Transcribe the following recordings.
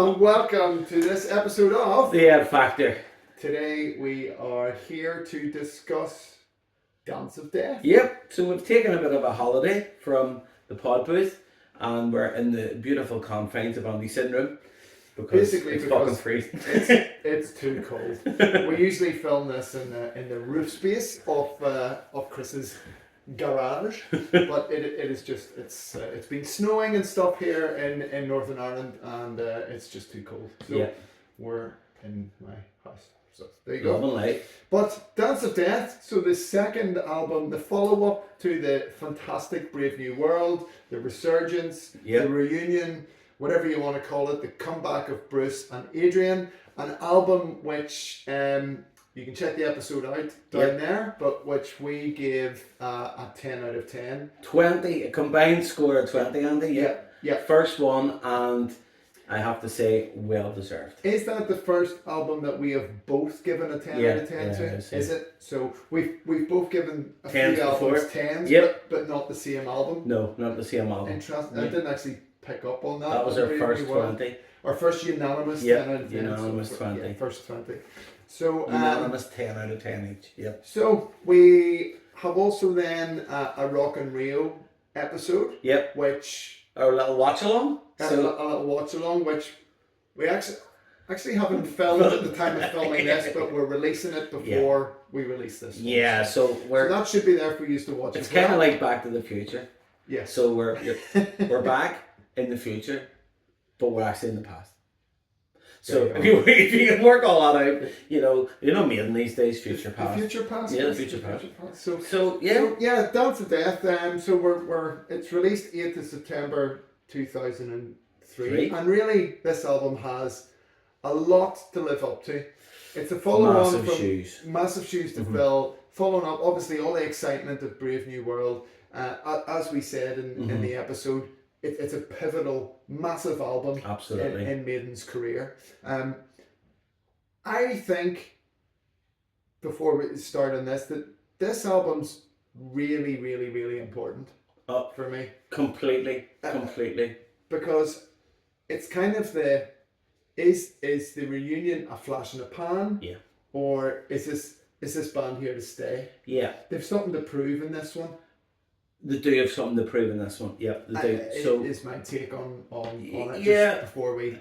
and welcome to this episode of The Ed Factor. Today we are here to discuss Dance of Death. Yep, so we've taken a bit of a holiday from the pod booth and we're in the beautiful confines of Andy's sitting room because it's fucking freezing. It's too cold. We usually film this in the roof space of Chris's garage, but it is just it's been snowing and stuff here in Northern Ireland, and it's just too cold. So we're in my house. So there you go. Lovely. But Dance of Death, so the second album, the follow-up to the fantastic Brave New World, the Resurgence, the reunion, whatever you want to call it, the comeback of Bruce and Adrian, an album which you can check the episode out down there, but which we gave a 10 out of 10. 20, a combined score of 20, Andy. Yeah. First one, and I have to say, well deserved. Is that the first album that we have both given a 10 out of 10 to? Is it? So we've both given a few albums 10s, but not the same album? No, not the same album. Interesting. I didn't actually pick up on that. That was our first 20. Our first unanimous 10 out of 10. Unanimous 20. Yeah, first 20. So unanimous 10 out of 10 each. Yep. So we have also then a Rock and Rio episode. Yep. Which our little watch along. A little watch along, which we actually haven't filmed at the time of filming this, but we're releasing it before we release this one. Yeah. So that should be there for you to watch. It's kind of like Back to the Future. Yeah. So we're back in the future, but we're actually in the past. So if you can work all that out, you know Maiden these days, future past. The future past. Yeah, the future past. So Dance of Death. So we're it's released 8th of September 2003, and really this album has a lot to live up to. It's a follow-on from massive shoes to fill. Following up, obviously, all the excitement of Brave New World. As we said in the episode. It's a pivotal, massive album in Maiden's career. I think, before we start on this, that this album's really, really, really important for me. Completely. Because it's kind of is the reunion a flash in the pan? Yeah. Or is this band here to stay? Yeah. They've something to prove in this one. They do have something to prove in this one. Yeah, they do. So is my take on it. Just before we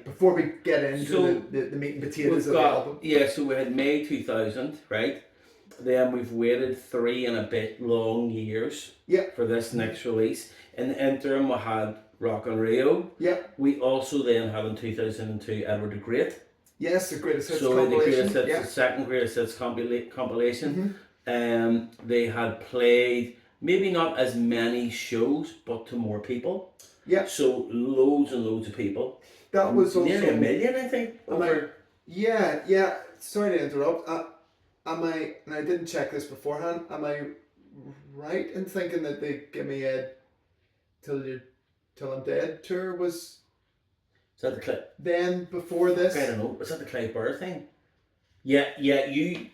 get into the meat and potatoes of the album. Yeah, so we had May 2000, right? Then we've waited 3 and a bit long years for this next release. In the interim, we had Rock and Rio. Yeah. We also then had in 2002 Edward the Great. Yes, the Greatest Hits compilation. So the Greatest Hits, the second Greatest Hits compilation. They had played maybe not as many shows, but to more people. Yeah. So loads and loads of people. That was also nearly 1 million, I think. Yeah. Sorry to interrupt. And I didn't check this beforehand. Am I right in thinking that the Give Me Ed Till I'm Dead tour was? Is that the clip? Then before this? I don't know. Was that the Clive Burr thing? Yeah. You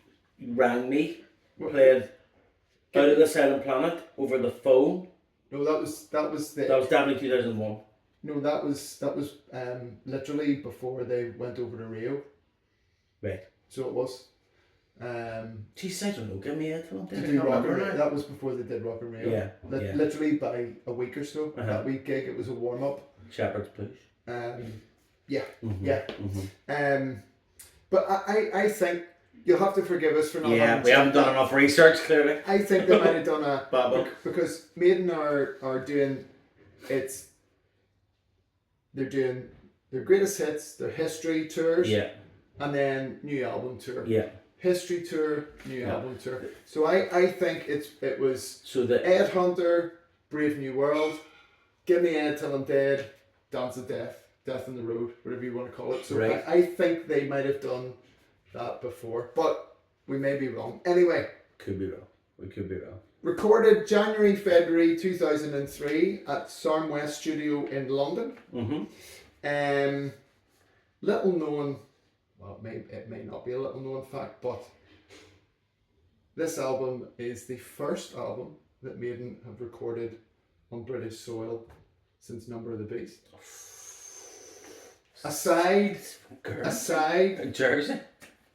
rang me. Played Out of the Silent Planet over the phone. No, that was definitely 2001. No, that was literally before they went over to Rio. Right. So it was. Jeez, I don't know. Give me a tell. That was before they did Rock and Rio. Yeah. Literally by a week or so. That week gig, it was a warm up. Shepherd's Bush. But I think. You'll have to forgive us for not having we haven't done enough research, clearly. I think they might have done a bad book. Because Maiden are doing they're doing their greatest hits, their history tours, and then new album tour. Yeah. History tour, new album tour. So I think it was Ed Hunter, Brave New World, Give Me Ed Till I'm Dead, Dance of Death, Death on the Road, whatever you want to call it. So I think they might have done that before, but we may be wrong. Anyway, we could be wrong. Recorded February 2003 at Sarm West Studio in London. Little known, well, it may not be a little known fact, but this album is the first album that Maiden have recorded on British soil since Number of the Beast. Aside Jersey.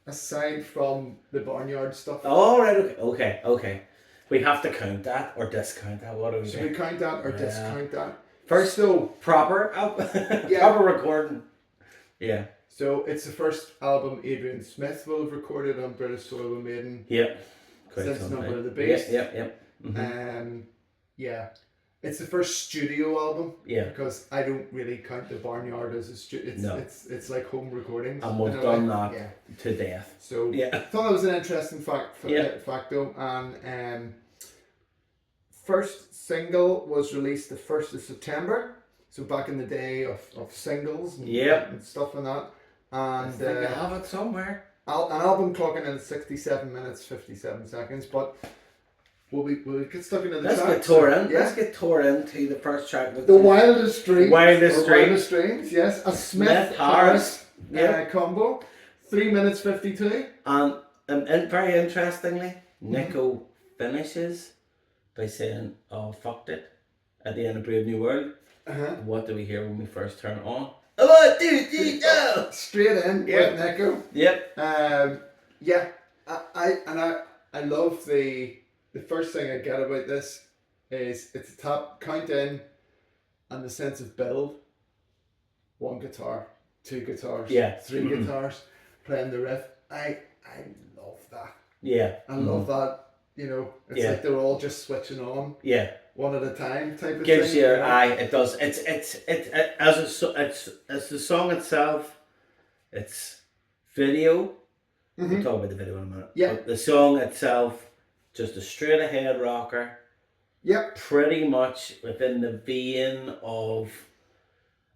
Aside from the barnyard stuff. Oh, right. Okay. We have to count that or discount that. What do we do? Should we count that or discount that? First, so proper proper recording. Yeah. So it's the first album Adrian Smith will have recorded on British soil with Maiden. Yep. Since Number of the Beast. Yep. Mm-hmm. Yeah. It's the first studio album. Yeah. Because I don't really count the barnyard as a studio. It's like home recordings. And we've done that to death. So I thought that was an interesting fact though. And first single was released the 1st of September. So back in the day of singles and stuff like that. And I think I have it somewhere. An album clocking in 67 minutes 57 seconds, but we'll get stuck into the track. Let's get tore into the first track. The Wildest Dreams. Wildest Dreams, yes. A Smith-Harris combo. 3 minutes 52. And very interestingly, Nico finishes by saying, "Oh, fucked it," at the end of Brave New World. What do we hear when we first turn it on? Oh, dude, no! Straight in with Nico. Yep. I love the first thing I get about this is it's a top count in and the sense of build. 1 guitar, 2 guitars, 3 guitars playing the riff. I love that. Yeah. I love that. You know, it's like they're all just switching on. Yeah. One at a time type of gives thing. Gives you eye. It does. It's as the song itself. It's video. We'll talk about the video in a minute. Yeah. But the song itself, just a straight ahead rocker. Yep. Pretty much within the vein of.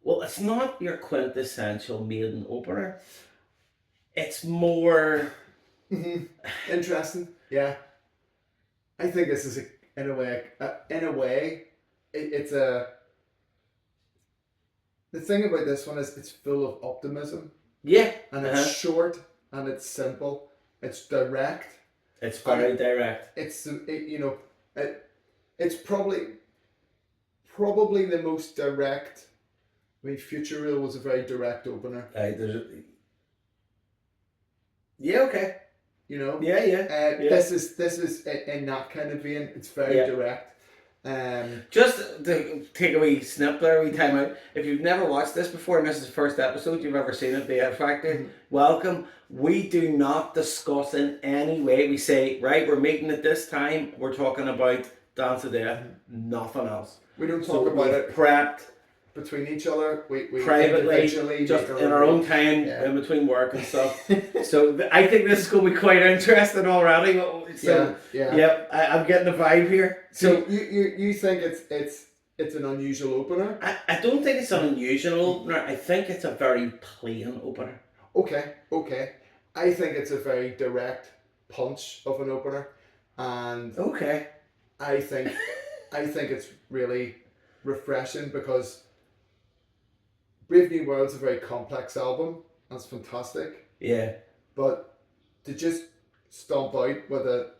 Well, it's not your quintessential Maiden opener. It's more. Interesting. Yeah. I think this is in a way, it's a. The thing about this one is it's full of optimism. Yeah. And it's short and it's simple. It's direct. It's very direct. It's it's probably the most direct. I mean, Future Real was a very direct opener. Okay. You know. Yeah. This is in that kind of vein. It's very direct. Just to take a wee snip there, a wee time out. If you've never watched this before and this is the first episode you've ever seen of The Ed Factor, welcome. We do not discuss in any way. We say, right, we're meeting at this time. We're talking about Dance of Death, nothing else. We don't talk about it prepped between each other. We privately, just in our own time, in between work and stuff. So I think this is going to be quite interesting already. So I'm getting the vibe here. So you think it's an unusual opener? I don't think it's an unusual opener. I think it's a very plain opener. Okay. I think it's a very direct punch of an opener, and I think it's really refreshing because Brave New World's a very complex album. That's fantastic. Yeah. But to just stomp out with a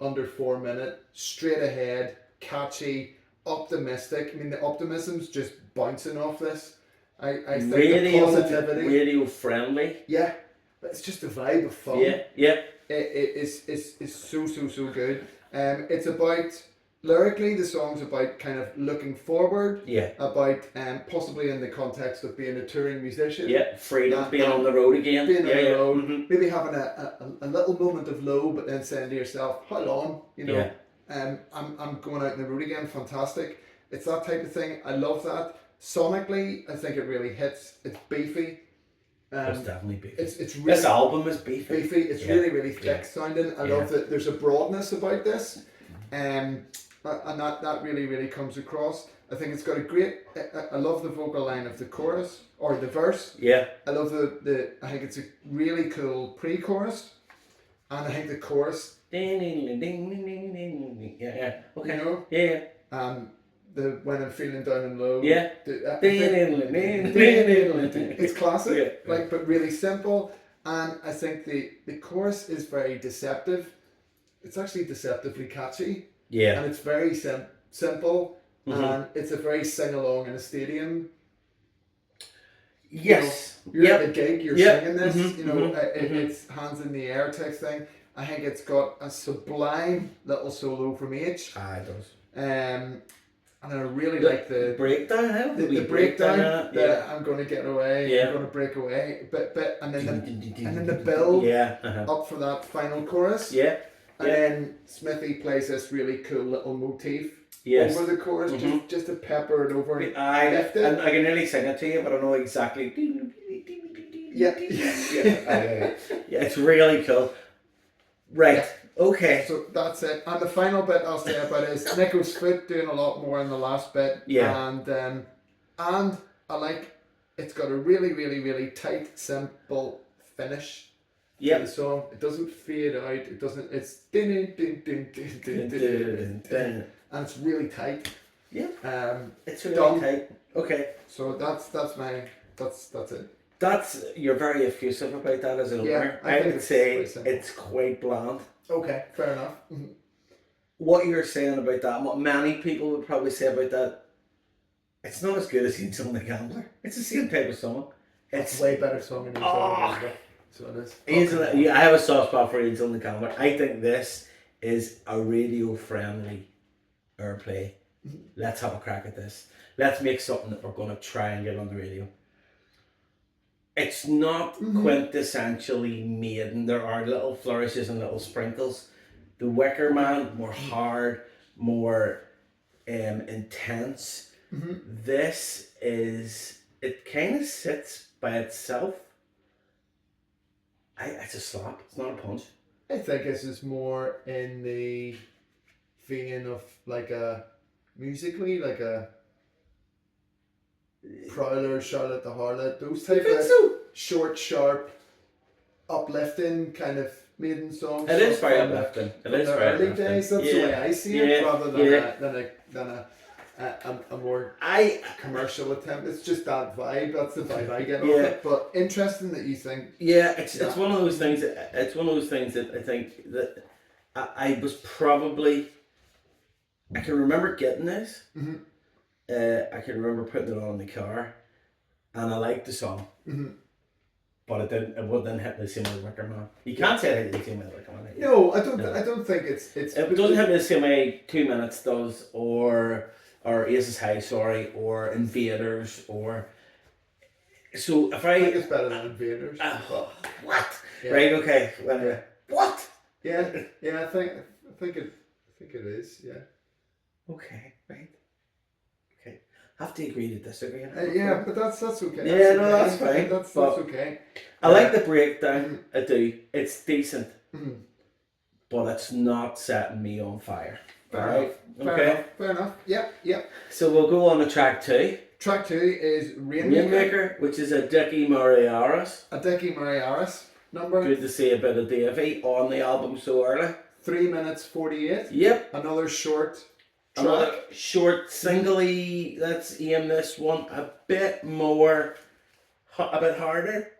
under 4 minute, straight ahead, catchy, optimistic. I mean, the optimism's just bouncing off this. I think the positivity, radio friendly. Yeah, but it's just a vibe of fun. Yeah. It's so good. It's about lyrically, the song's about kind of looking forward. Yeah. About possibly in the context of being a touring musician. Yeah, freedom, being on the road again. Being on the road, maybe having a little moment of low, but then saying to yourself, "How long?" I'm going out on the road again. Fantastic. It's that type of thing. I love that. Sonically, I think it really hits. It's beefy. It's definitely beefy. It's really, this album is beefy. It's really thick sounding. I love that there's a broadness about this. And that really comes across. I think it's got a great. I love the vocal line of the chorus or the verse. Yeah. I love the. I think it's a really cool pre-chorus, and I think the chorus. Yeah. Okay. Yeah. The when I'm feeling down and low. Yeah. It's classic, but really simple, and I think the chorus is very deceptive. It's actually deceptively catchy. Yeah. And it's very simple, and it's a very sing along in a stadium. Yes. You're at a gig, you're singing this, Mm-hmm. it's hands in the air type thing. I think it's got a sublime little solo from H. It does. And I really like the breakdown. The breakdown that I'm going to get away, I'm going to break away. But and then the build up for that final chorus. Yeah. And then Smithy plays this really cool little motif over the chorus, just to pepper it over. And I can nearly sing it to you, but I don't know exactly. Yeah, it's really cool. Right. Yeah. Okay. So that's it. And the final bit I'll say about it is Nico's foot doing a lot more in the last bit. Yeah. And I like it's got a really, really, really tight, simple finish. Yeah. The song, it doesn't fade out. It doesn't. It's din din din din din din din, and it's really tight. Yeah. It's really tight. Okay. So that's it. You're very effusive about that as an opener. I would say it's quite bland. Okay, fair enough. What you're saying about that, what many people would probably say about that, it's not as good as Angel and the Gambler. It's the same type of song. It's way better song than Angel and the Gambler. So it is. I have a soft spot for Angel and the Gambler. I think this is a radio-friendly airplay. Let's have a crack at this. Let's make something that we're going to try and get on the radio. It's not quintessentially Maiden. There are little flourishes and little sprinkles. The Wicker Man, more hard, more intense. This is, it kind of sits by itself. It's a slap. It's not a punch. I think this is more in the vein of musically like a Prowler, Charlotte the Harlot, those type of short, sharp, uplifting kind of Maiden songs. It is very uplifting. It is very early days. That's the way I see it, rather than a more commercial attempt. It's just that vibe. That's the vibe I get off it. But interesting that you think. Yeah, it's one of those things. It's one of those things that I think that I was probably. I can remember getting this. I can remember putting it on in the car, and I liked the song, but it didn't hit the same way as Wicker Man. You can't say it hit the same way as Wicker Man. No, I don't think it's. It doesn't hit the same way 2 Minutes does, or Aces High, or Invaders, or. So if I think it's better than Invaders. What? Yeah. Right. Okay. Well, what? Yeah. I think it is. Yeah. Okay. Right. Have to agree to disagree. But that's okay. Yeah, that's fine. That's okay. I like the breakdown. I do. It's decent, but it's not setting me on fire. Fair enough. Yep. So we'll go on to track 2. Track 2 is Rainmaker, which is a Dickie Murray Aris. number. Good to see a bit of Davey on the album so early. 3 minutes 48. Yep. Another short. Another short singly. Let's aim this one a bit more, a bit harder.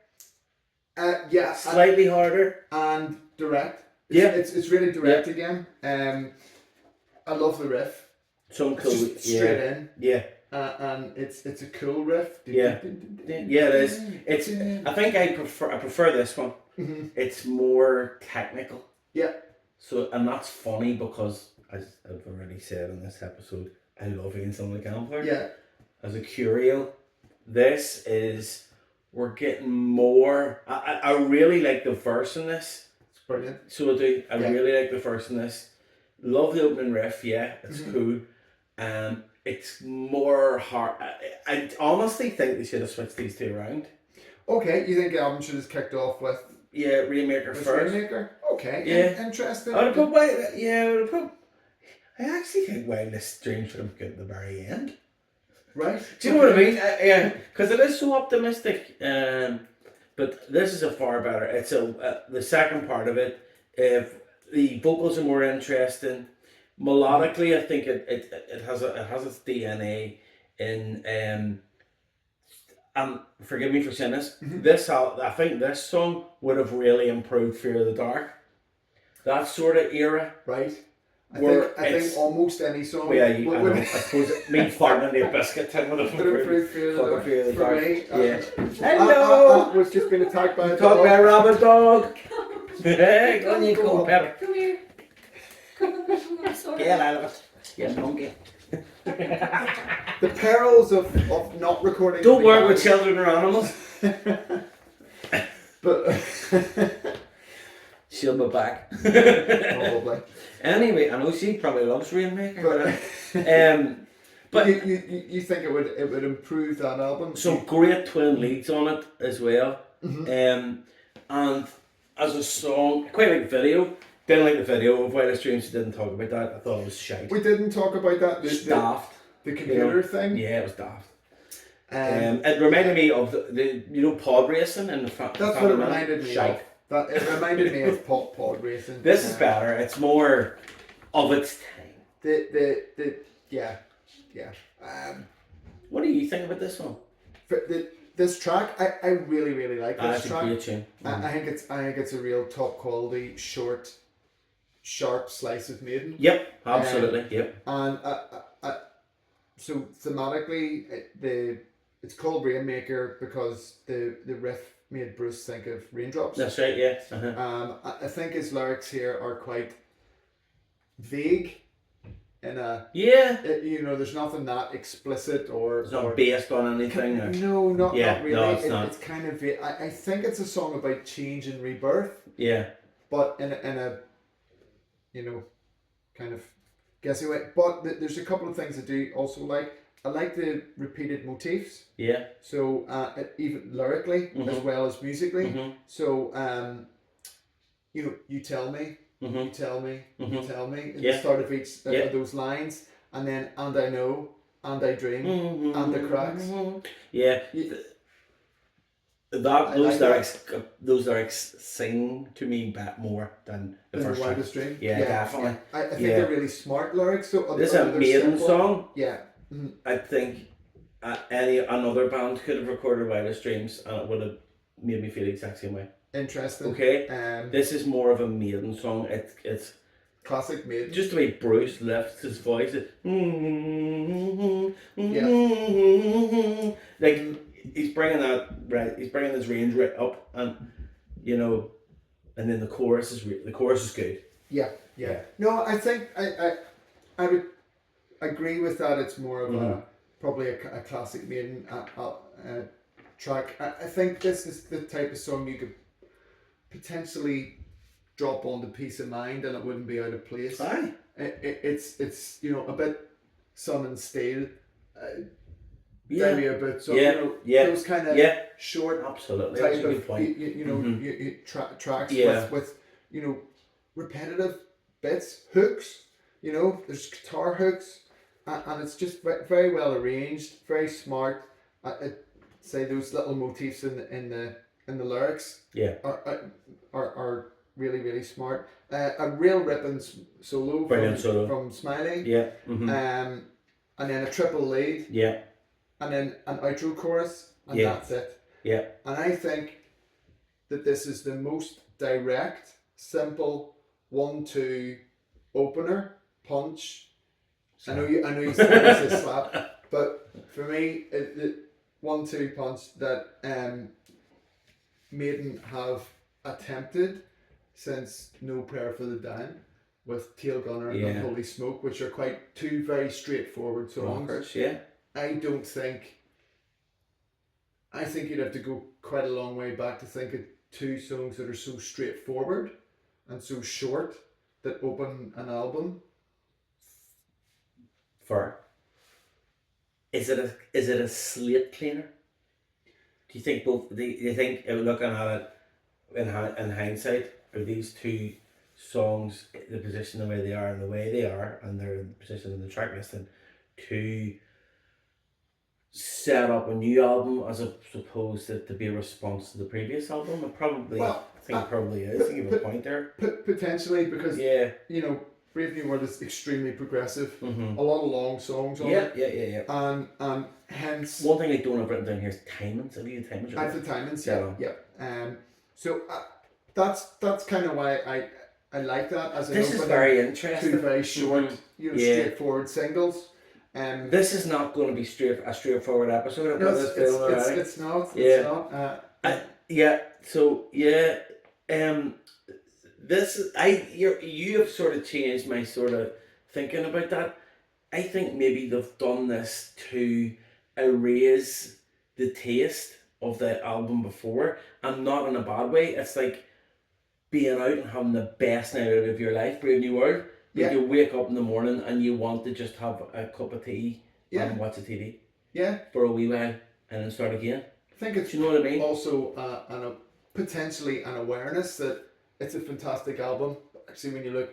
Slightly harder and direct. It's really direct again. I love the riff. Some cool, straight in. Yeah. And it's a cool riff. Yeah. Yeah, it is. It's. I think I prefer this one. It's more technical. Yeah. So and that's funny because, as I've already said in this episode, I love Angel and the Gambler. Yeah. As a curio, this is, we're getting more. I really like the verse in this. It's brilliant. So I do. I really like the verse in this. Love the opening riff. Yeah, it's cool. It's more hard. I honestly think they should have switched these two around. Okay, you think the album should have kicked off with Rainmaker first? Rainmaker? Okay, interesting. I would have put. I actually think Wildest Dream should have got at the very end. Right. Do you know what I mean? Yeah, because it is so optimistic. But this is a far better. It's the second part of it. If the vocals are more interesting, melodically, I think it has its DNA in. Forgive me for saying this. I think this song would have really improved Fear of the Dark. That sort of era. Right. I think almost any song. Well, I suppose me farting in a biscuit tin would have improved for me. Yeah. Hello. We've just been attacked by a dog. By a rabid dog. Hey, on you go, Pepper. Come here. Get out of it. Get monkey. The perils of not recording. Don't work with children or animals. But she'll be back. Probably. Anyway, I know she probably loves Rainmaker. But you think it would improve that album? Some great twin leads on it as well. Mm-hmm. And as a song, I quite like the video. Didn't like the video of Wildest Dreams. Didn't talk about that. I thought it was shite. We didn't talk about that. Daft. The computer thing. Yeah, it was daft. It reminded me of the pod racing in the front. That's what it reminded me of. It reminded me of pod racing. This is better. It's more of its time. Yeah. What do you think about this one? This track, I really like this track. It's a great tune. I think it's a real top quality, short, sharp slice of Maiden. Yep, absolutely. Yep. And so thematically, it's called Rainmaker because the riff made Bruce think of raindrops. That's right. Yeah. Uh-huh. I think his lyrics here are quite vague. There's nothing that explicit or it's not based on anything. Not really. No, it's not. It's kind of vague. I think it's a song about change and rebirth. Yeah. But in a kind of guessing way. But there's a couple of things I do also like. I like the repeated motifs. Yeah. So even lyrically as well as musically. Mm-hmm. So you tell me. Mm-hmm. You tell me, you tell me at Yeah. the start of each of those lines, and then and I know, and I dream, and the cracks. Yeah, those lyrics sing to me back more than the first track. Dream. Yeah, definitely. Yeah. I think they're really smart lyrics. So this is a Maiden song. Yeah, I think another band could have recorded Wildest Dreams, and it would have made me feel the exact same way. Interesting. Okay. This is more of a Maiden song. It's classic Maiden. Just the way Bruce lifts his voice. Like he's bringing that right. He's bringing his range right up, and and then the chorus is good. Yeah. No, I think I would agree with that. It's more of probably a classic Maiden track. I think this is the type of song you could potentially drop onto Peace of Mind and it wouldn't be out of place. Aye. It's a bit Sun and Steel. Yeah. Maybe a bit. So those kind of short, absolutely type of tracks with repetitive bits, hooks. There's guitar hooks, and it's just very well arranged, very smart. I'd say those little motifs in the lyrics are really, really smart. A real ripping solo from Smiley. Yeah. And then a triple lead. Yeah. And then an outro chorus, and that's it. Yeah. And I think that this is the most direct, simple 1-2 opener punch. Slap. I know you said this is slap, but for me, the 1-2 punch that Maiden have attempted since No Prayer for the Dying with Tail Gunner and Unholy Smoke, which are quite two very straightforward songs. Rockers, I think you'd have to go quite a long way back to think of two songs that are so straightforward and so short that open an album. Is it a slate cleaner? Do you think both? Do you think looking at it in hindsight, are these two songs, the position the way they are and the way they are, and their position in the track listing, to set up a new album as opposed to be a response to the previous album? It probably, I think it probably is. I think you have a point there. Potentially, because Brave New World is extremely progressive. A lot of long songs on it. Yeah. And hence, one thing I don't have written down here is timings. Have you the timings? I have the timings. Yeah. So that's kind of why I like that as an This is very interesting. Two very short, straightforward singles. This is not going to be a straightforward episode. No, it's not. It's not. You have sort of changed my sort of thinking about that. I think maybe they've done this to erase the taste of the album before, and not in a bad way. It's like being out and having the best night out of your life, Brave New World. Like you wake up in the morning and you want to just have a cup of tea and watch a TV. Yeah. For a wee while and then start again. I think it's, you know what I mean? Also potentially an awareness that it's a fantastic album. Actually, when you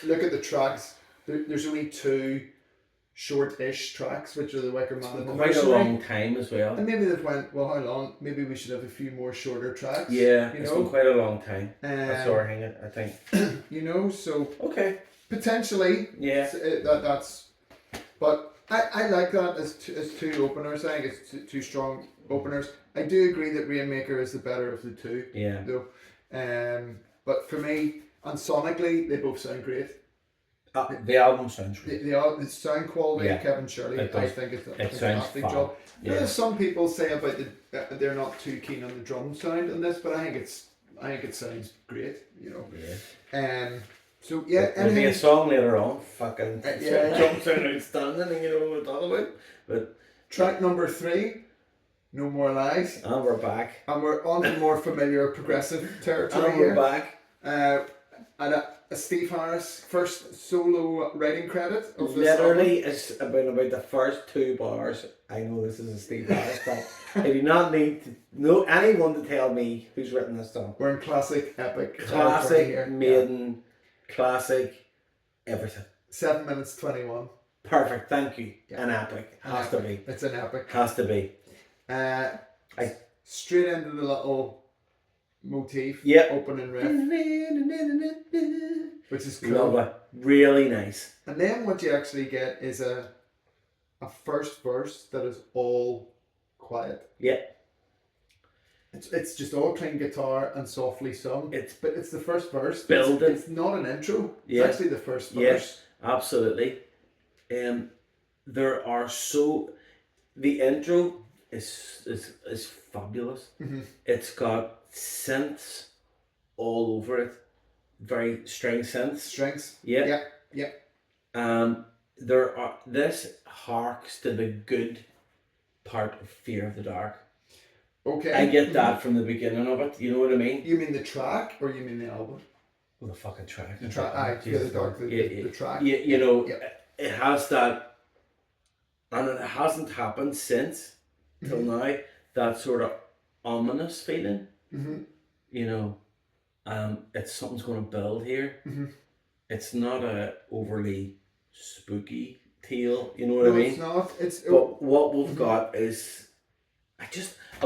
look at the tracks, there's only 2 short-ish tracks, which are the Wicker Man and the Quite a long time as well. And maybe they've went, well, how long? Maybe we should have a few more shorter tracks. Yeah, it's been quite a long time. That's all right, I think. So okay, potentially, that's. But I like that as 2 openers. I think it's 2 strong openers. I do agree that Rainmaker is the better of the 2. Yeah. Though, but for me, and sonically, they both sound great. The album sounds great. The sound quality of Kevin Shirley, I think it's a fantastic job. There's some people say about they're not too keen on the drum sound in this, but I think it sounds great. So there'll be a song later on. Fucking drum sound outstanding, and you know what we're talking about. But track number 3, No More Lies, and we're back, and we're on to more familiar progressive territory. And we're back. And a Steve Harris first solo writing credit of this literally album. It's about the first 2 bars. I know this is a Steve Harris track. I do not need to know anyone to tell me who's written this song. We're in classic epic classic here. Maiden, classic everything. 7 minutes 21. Perfect, thank you. An epic. Has to be. It's an epic. Has to be. Straight into the little motif, opening riff, which is cool. Lovely. Really nice. And then what you actually get is a first verse that is all quiet. Yeah. It's just all clean guitar and softly sung. But it's the first verse. Building. It's not an intro. It's actually the first verse. Yes, absolutely. The intro is fabulous. Mm-hmm. It's got synths all over it. Very string synths. Strings. Yeah. Yeah. This harks to the good part of Fear of the Dark. Okay. I get that from the beginning of it. You know what I mean? You mean the track or you mean the album? Well, the fucking track. The track. Fear of the Dark. The track. It has that, and it hasn't happened since till now. That sort of ominous feeling. Mm-hmm. It's something's going to build here. Mm-hmm. It's not a overly spooky tale. You know what I mean? No, it's not. But what we've got is, I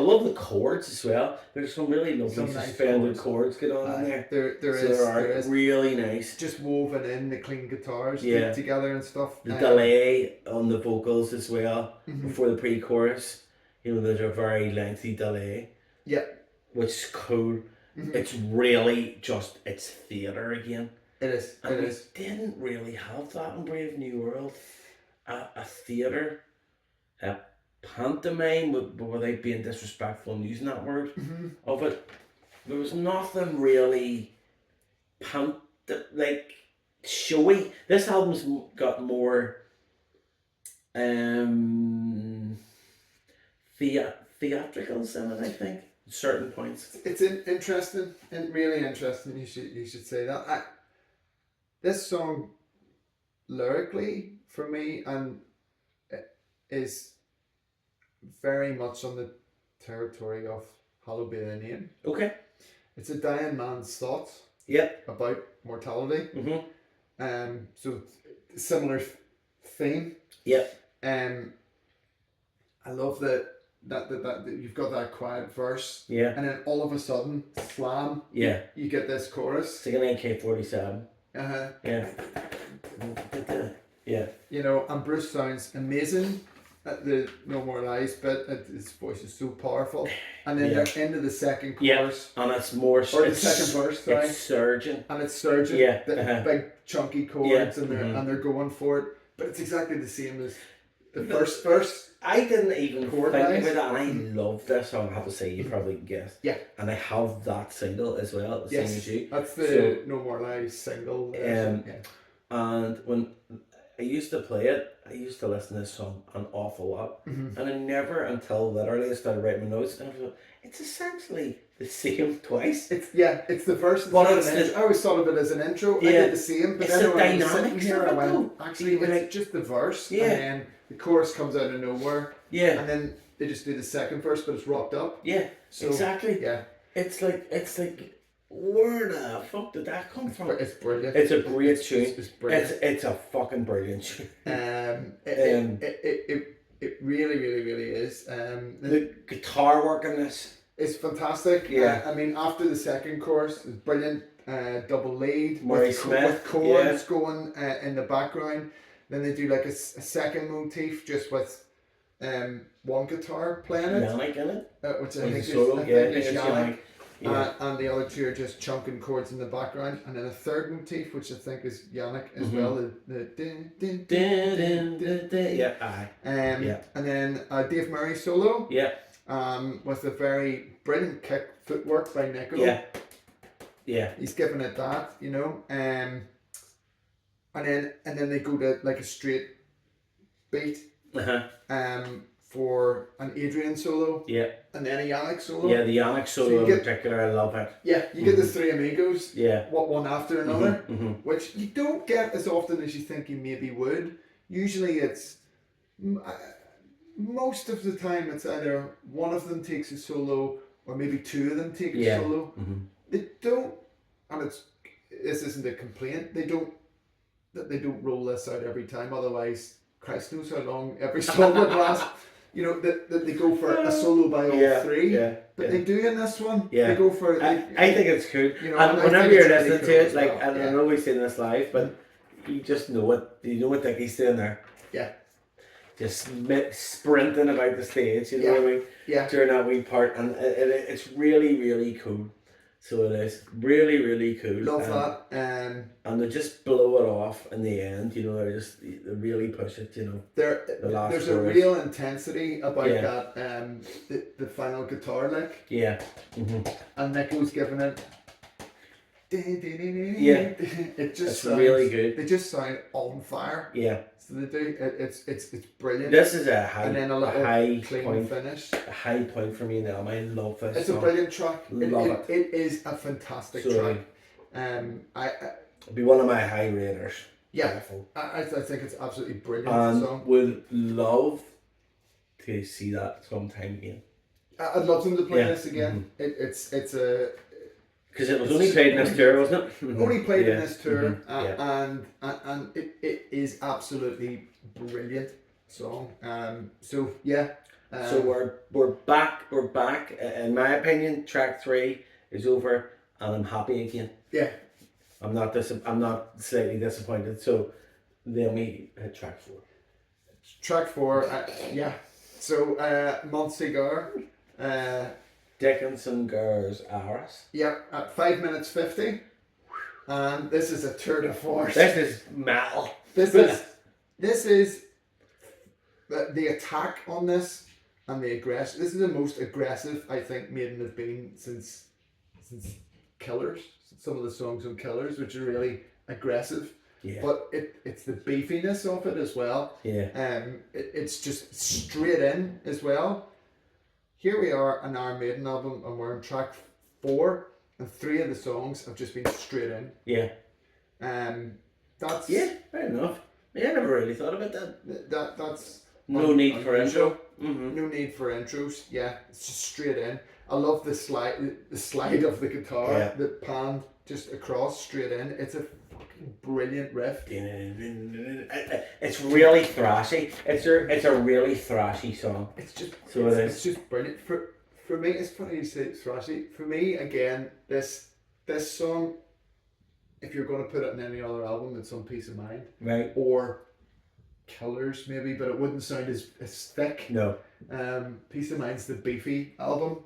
love the chords as well. There's some really lovely suspended chords get on in there. There is really nice. Just woven in the clean guitars together and stuff. The delay on the vocals as well before the pre-chorus. There's a very lengthy delay. Yeah. Which is cool. Mm-hmm. It's really it's theatre again. It is. And we didn't really have that in Brave New World. A theatre, a pantomime, without being disrespectful and using that word of it. There was nothing really showy. This album's got more theatricals in it, I think, at certain points. It's interesting and really interesting. You should say that. This song, lyrically, for me, and is very much on the territory of Hallowed Be Thy Name. Okay. It's a dying man's thoughts. About mortality. Mm-hmm. So similar theme. I love that you've got that quiet verse. Yeah. And then all of a sudden, slam. Yeah. You get this chorus. It's like an AK-47. Yeah. Yeah. And Bruce sounds amazing at the No More Lies bit, his voice is so powerful. And then they're into the second chorus. And it's more... Or the second verse, sorry. It's surging. And it's surging. Yeah. The big chunky chords and they're going for it. But it's exactly the same as the first verse. I didn't even think about that, and I love this song. I have to say, you probably guessed. Yeah. And I have that single as well, the same as you. That's the No More Lies single. And when I used to play it, I used to listen to this song an awful lot. And I never, until literally I started writing my notes, and I thought, it's essentially the same twice. It's the verse. I always thought of it as an intro. Yeah. I did the same, but it's then the when I was sitting here, I went, though. actually, it's like just the verse, and then the chorus comes out of nowhere. Yeah. And then they just do the second verse, but it's rocked up. Yeah. So, exactly. Yeah. It's like. Where the fuck did that come from? It's brilliant. It's a great tune. It's brilliant. It's a fucking brilliant tune. It really, really, really is. The guitar work in this is fantastic. Yeah. I mean, after the second chorus, it's brilliant. Double lead with chords going in the background. Then they do like a second motif just with one guitar playing it. Yannick in it. Which I think is Yannick. Yeah. And the other two are just chunking chords in the background, and then a third motif, which I think is Yannick as well. And then Dave Murray solo. Yeah. With a very brilliant kick footwork by Nico. Yeah. Yeah. He's giving it that, you know. And then they go to like a straight beat. For an Adrian solo. Yeah. And then a Yannick solo. Yeah, the Yannick solo in particular, I love it. Yeah, you get the three amigos. Yeah. One after another, which you don't get as often as you think you maybe would. Usually it's, most of the time it's either one of them takes a solo or maybe two of them take a solo. They don't, and this isn't a complaint, they don't roll this out every time, otherwise Christ knows how long every song would last. You know, that they go for a solo by all three, but they do in this one. They go for. I think it's cool. You know, and whenever you're listening to it, like, well, and I know we've seen this live, but you just know what Dicky's doing there. Yeah. Just sprinting about the stage, you know what I mean? Yeah. During that wee part, and it's really, really cool. So it is really, really cool. Love that. And they just blow it off in the end. You know, they really push it. You know, there's a real intensity about that. The final guitar lick. Yeah. And Nico's giving it. Yeah. It just sounds really good. They just sound on fire. Yeah. So they do. It's brilliant. This is a high, and then a little high clean point finish. A high point for me now. I love this. It's a brilliant track. Love it. It is a fantastic track. It'd be one of my high raters. Yeah. I think it's absolutely brilliant. And song. Would love to see that sometime again. I'd love them to play this again. It's a. Because it was only played in this tour, wasn't it? Only played in this tour, and it is absolutely brilliant song. So we're back. In my opinion, track 3 is over, and I'm happy again. Yeah. I'm not slightly disappointed. So then we hit track 4. Track 4, So Montsegur. Dickinson Girls Aris. Yeah, at 5 minutes 50. And this is a tour de force. This is metal. This is the attack on this and the aggression. This is the most aggressive I think Maiden have been since Killers. Some of the songs on Killers, which are really aggressive. Yeah. But it's the beefiness of it as well. Yeah. It's just straight in as well. Here we are on our Maiden album, and we're on track 4, and 3 of the songs have just been straight in. Yeah. That's fair enough. Yeah, I never really thought about that. That's no need for intro. No need for intros. Yeah, it's just straight in. I love the slide of the guitar that panned just across straight in. It's a fucking brilliant riff. It's really thrashy. It's a really thrashy song. It's just brilliant. For me, it's funny you say thrashy. For me, again, this song, if you're going to put it in any other album, it's on Peace of Mind. Right. Or Killers maybe, but it wouldn't sound as thick. No. Peace of Mind's the beefy album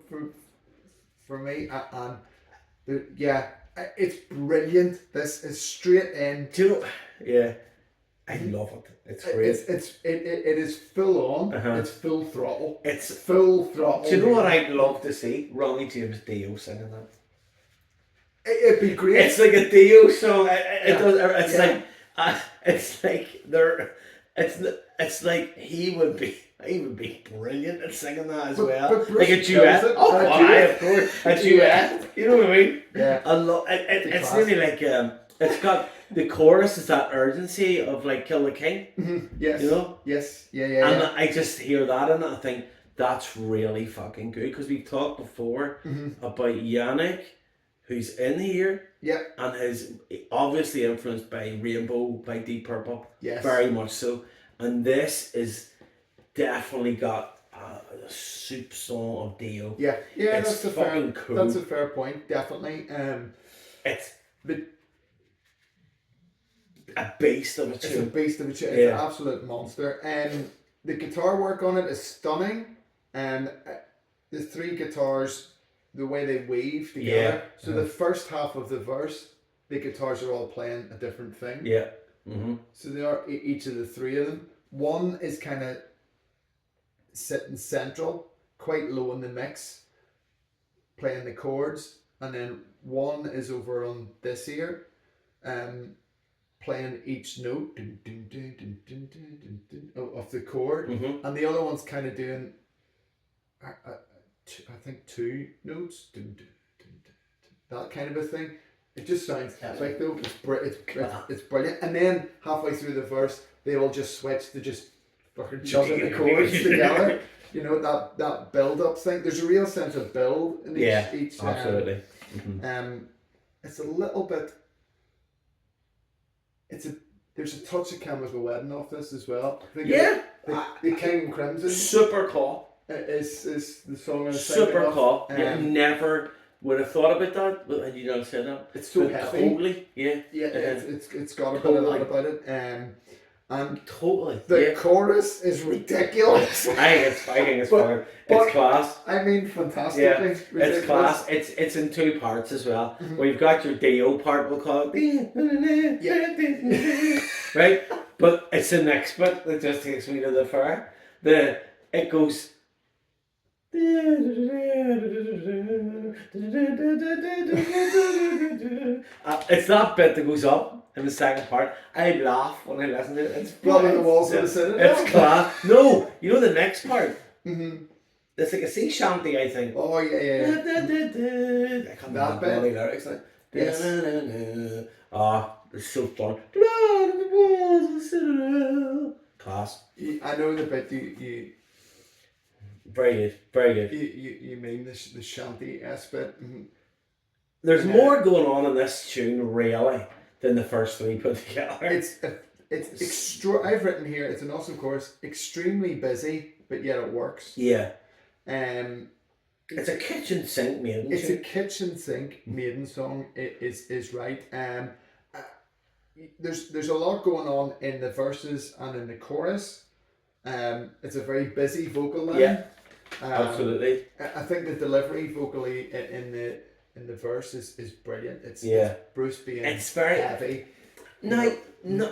for me, and it's brilliant. This is straight in. Do you know? Yeah, I love it. It's great. It is full on. It's full throttle. It's full throttle. Do you know what I'd love to see? Ronnie James Dio singing that. It'd be great. It's like a Dio song. It's like he would be brilliant at singing that as well. Like a duet. Of course. A duet. You know what I mean? Yeah. It's really like it's got the chorus is that urgency of like Kill the King. Mm-hmm. Yes. You know? Yes. Yeah. And I just hear that and I think that's really fucking good because we talked before about Yannick, who's in here. Yeah. And is obviously influenced by Rainbow, by Deep Purple. Yes. Very much so. And this is definitely got a soup song of Dio. Yeah. Yeah, it's fucking cool. That's a fair point, definitely. It's a beast of a tune. It's a beast of a tune. It's an absolute monster. The guitar work on it is stunning. The three guitars, the way they weave together. Yeah. So the first half of the verse, the guitars are all playing a different thing. Yeah. Mm-hmm. So they are each of the three of them. One is kind of sitting central, quite low in the mix, playing the chords, and then one is over on this ear, playing each note of the chord, and the other one's kind of doing, I think, two notes, that kind of a thing. It just sounds epic though. It's brilliant. And then halfway through the verse, they all just switch to just fucking chugging the chords together. You know, that build up thing. There's a real sense of build in each absolutely. It's a little bit. There's a touch of Canvas with Wedding off this as well. I think the King and Crimson. Super cool. Is the song I was super cool. Never would have thought about that, but had you not said that? It's so heavy. Totally, it's got a bit of that about it. And totally. The chorus is ridiculous. I think it's fun. It's class. I mean, fantastically. Yeah, ridiculous. It's class. It's in two parts as well. We've got your Dio part, we'll call it. Right? But it's the next bit that just takes me to the fire. It goes. It's that bit that goes up in the second part. I laugh when I listen to it. It's Blood the walls of the citadel. It's class. No, you know the next part. It's like a sea shanty, I think. Oh yeah. I can't remember all the lyrics. Yes. It's so fun. Blood on the walls of the citadel. Class. I know the bit you. Very good. You mean the shanty aspect? There's more going on in this tune really than the first three put together. It's I've written here. It's an awesome chorus. Extremely busy, but yet it works. Yeah. It's a kitchen sink Maiden. It's a kitchen sink Maiden song. It is right. There's a lot going on in the verses and in the chorus. It's a very busy vocal line. Yeah. Absolutely. I think the delivery vocally in the verse is brilliant. It's Bruce being very heavy. No,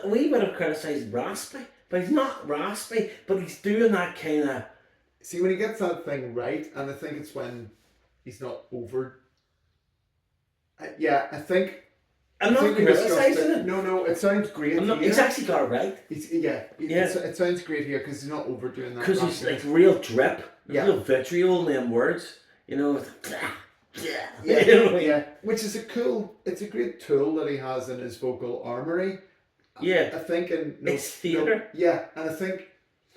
we would have criticised raspy, but he's not raspy, but he's doing that kind of. See, when he gets that thing right, and I think it's when he's not over. I think. I'm not criticising it. No, it sounds great. He's actually got it right. It sounds great here because he's not overdoing that. Because he's like real drip, real vitriol in them words. You know. Which is it's a great tool that he has in his vocal armory. Yeah. I think it's theatre. And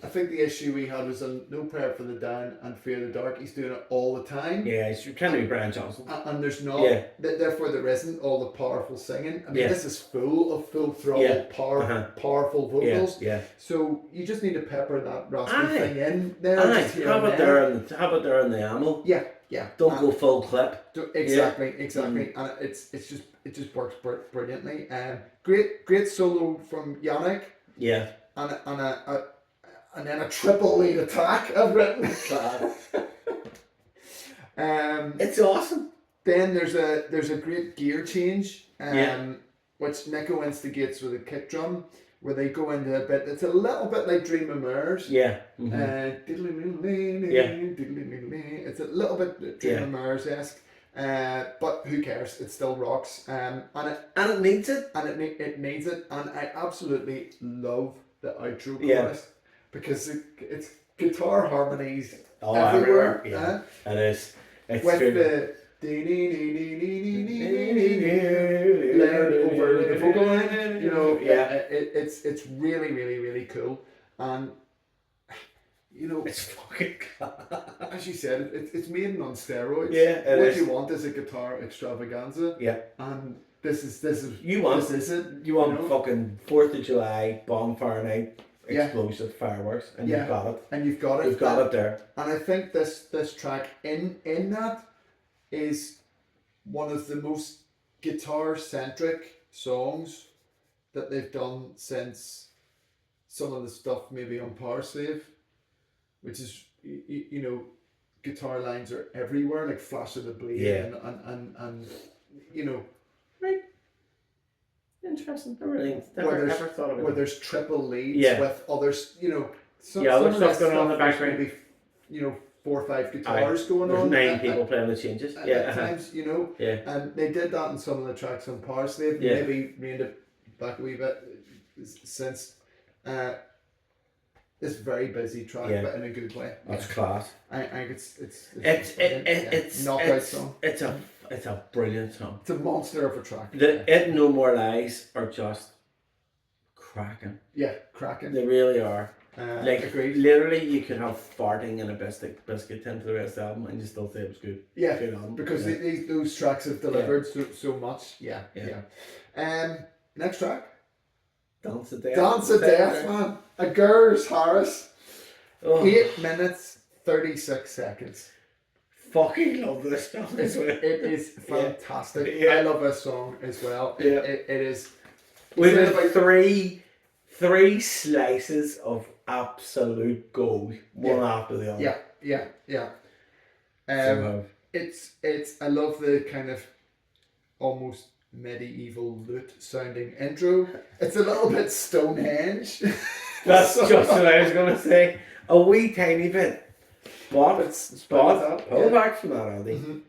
I think the issue we had was on No Prayer for the Down and Fear the Dark. He's doing it all the time. Yeah, he's trying to be Brian Johnson. And there's not. Therefore, there isn't all the powerful singing. I mean, this is full throttle, powerful vocals. Yeah. So you just need to pepper that raspy thing in there. Have it there in the ammo. Yeah. Don't go full clip. Exactly. And it just works brilliantly. Great solo from Yannick. Yeah. and then a triple lead attack I've written. It's awesome. Then there's a great gear change, which Nico instigates with a kick drum, where they go into a bit. It's a little bit like Dream of Mars. Yeah. It's a little bit Dream of Mars-esque. But who cares? It still rocks. And it needs it. And it needs it. And I absolutely love the outro chorus because it's guitar harmonies everywhere. Yeah, it is. It's with the over the vocal line, you know, it's really, really, really cool. And you know, it's fucking as you said, it's Maiden on steroids. Yeah, what you want is a guitar extravaganza. Yeah, and this is you want this is it. You want fucking 4th of July bonfire night, explosive fireworks, and you've got it. And you've got it. You've got it there. And I think this track in that is one of the most guitar centric songs that they've done since some of the stuff maybe on Power Slave, which is you know, guitar lines are everywhere, like Flash of the Blade, and you know, right. Interesting. I really never thought of it. Where there's triple leads with others, you know, other stuff going on in the background. Maybe, you know, 4 or 5 guitars going there's on. 9 people playing the changes. At times, you know. Yeah. And they did that in some of the tracks on Power Slave. Yeah. Maybe reined it back a wee bit since this very busy track, but in a good way. That's class. I think it's knockout song. It's a brilliant song. It's a monster of a track. It No More Lies are just cracking. Yeah, cracking. They really are. Agreed. Literally, you could have farting in a biscuit tin for the rest of the album and you still say it was good. Yeah, good album. Because those tracks have delivered so much. Yeah. Next track. Dance of Death. Dance of Death, man. A Gers Harris. 8 minutes 36 seconds. Fucking love this song. It is fantastic. I love this song as well. It is. With three slices of absolute gold, one after the other. Yeah. It's I love the kind of almost medieval lute sounding intro. It's a little bit Stonehenge. That's just what I was gonna say. A wee tiny bit. But pull back from that, Andy. Mm-hmm.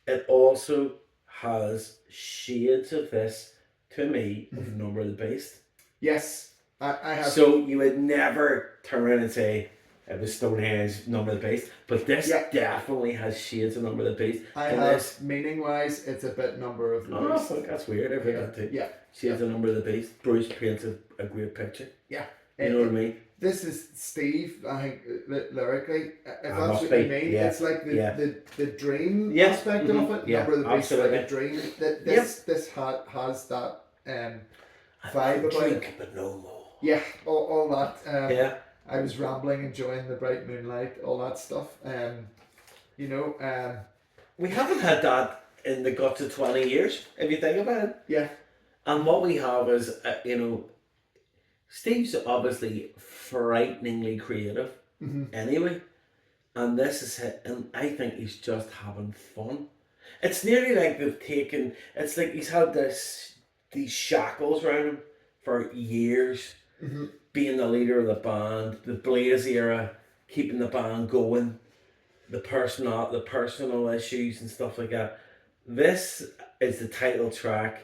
It also has shades of this, to me, of Number of the Beast. Yes, I have. So you would never turn around and say it was Stonehenge, Number of the Beast, but this definitely has shades of Number of the Beast. Meaning wise, it's a bit Number of the Beast. Oh, that's weird. I've heard that too. Yeah. Shades of Number of the Beast. Bruce paints a great picture. Yeah. You know what I mean? This is Steve, I think, lyrically. If that's what you mean, it's like the dream aspect of it. Yeah, Number of the Beast, like a dream. This has that vibe about it. But no more. Yeah, all that. I was rambling, enjoying the bright moonlight, all that stuff. You know, we haven't had that in the guts of 20 years, if you think about it. Yeah. And what we have is, you know, Steve's obviously frighteningly creative anyway, and this is it, and I think he's just having fun. It's nearly like they've taken, it's like he's had these shackles around him for years, being the leader of the band, the Blaze era, keeping the band going, the personal issues and stuff like that. This is the title track,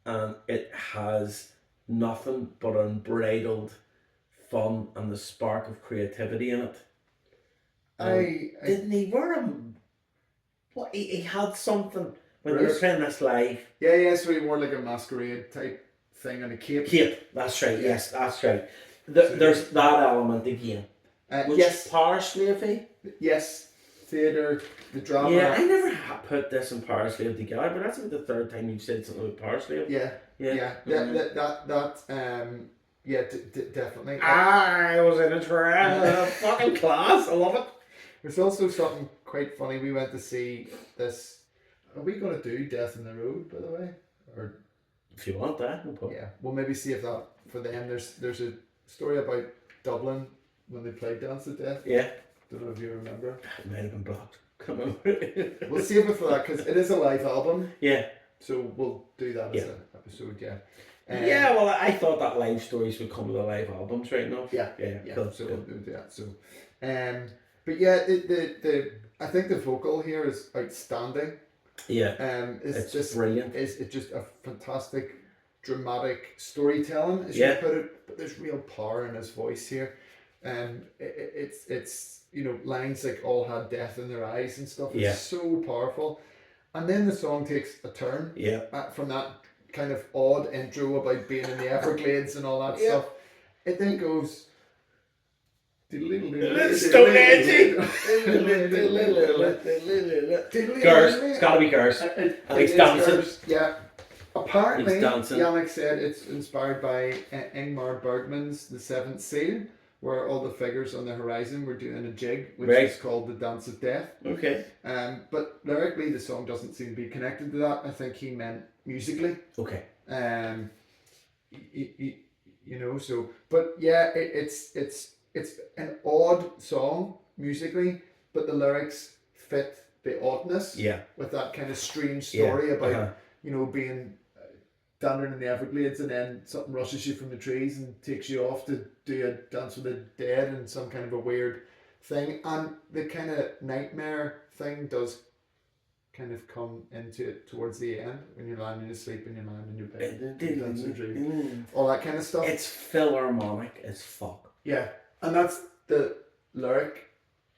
and it has nothing but unbridled fun and the spark of creativity in it. Didn't he wear him? What he had something when you were playing this live. Yeah. So he wore like a masquerade type thing and a cape. That's right. Yeah. Yes, that's right. There's that element again. Yes. Power Slave. Yes. Theatre, the drama. Yeah, I never put this and Power Slave together, but that's about the third time you've said something about Power Slave. Yeah. Definitely. I was in a trend. Fucking class. I love it. There's also something quite funny. We went to see this. Are we going to do Death in the Road, by the way? Or if you want that, no problem. Yeah, we'll maybe see if that for them. There's a story about Dublin when they played Dance to Death. Yeah. Don't know if you remember. It might have been blocked. Can't remember. We'll save it for that because it is a live album. Yeah. So we'll do that as an episode, yeah. Yeah, well, I thought that live stories would come with the live albums right now. Yeah. Cool. So we'll do that. So, but yeah, the I think the vocal here is outstanding. Yeah. It's just brilliant. It's just a fantastic, dramatic storytelling, as you put it. But there's real power in his voice here. It's lines like "all had death in their eyes" and stuff. It's so powerful. And then the song takes a turn. Yeah. From that kind of odd intro about being in the Everglades and all that stuff. It then goes. Stonehenge. Girls, it's gotta be girls. And he's dancing. Girls. Yeah. Apparently, he's dancing. Yannick said it's inspired by Ingmar Bergman's The Seventh Seal, where all the figures on the horizon were doing a jig, which is called the Dance of Death. Okay. But lyrically, the song doesn't seem to be connected to that. I think he meant musically. Okay. So, but yeah, it's an odd song musically, but the lyrics fit the oddness. Yeah. With that kind of strange story about being down in the Everglades and then something rushes you from the trees and takes you off to do a dance with the dead and some kind of a weird thing, and the kind of nightmare thing does kind of come into it towards the end when you're lying asleep and you're lying in your bed, all that kind of stuff. It's philharmonic as fuck. Yeah, and that's the lyric,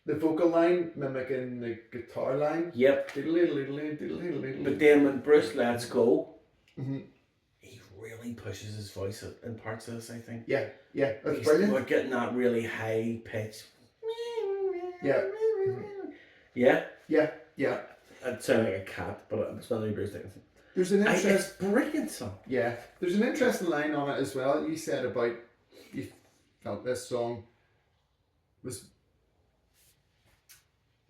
the vocal line mimicking the guitar line. Yep. But then when Bruce lets go, he really pushes his voice in parts of this, I think. Yeah, that's brilliant. We're getting that really high pitch. Yeah. Yeah. It sounded like a cat, but it's not really Bruce Dickinson. There's an It's a brilliant song. Yeah. There's an interesting line on it as well. You said about you felt this song was.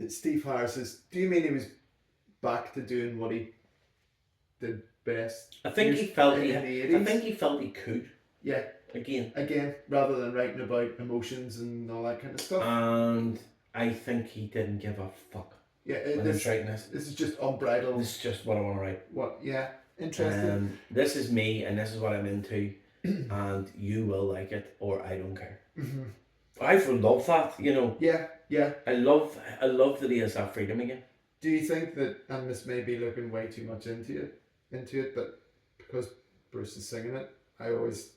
Steve Harris says, "Do you mean he was back to doing what he did best?" I think he felt in the 80s? I think he felt he could. Yeah. Again, rather than writing about emotions and all that kind of stuff. And I think he didn't give a fuck. Yeah, this is just unbridled. This is just what I want to write. What? Yeah, interesting. This is me, and this is what I'm into, and you will like it, or I don't care. I love that, Yeah. I love that he has that freedom again. Do you think that, and this may be looking way too much into it, but because Bruce is singing it,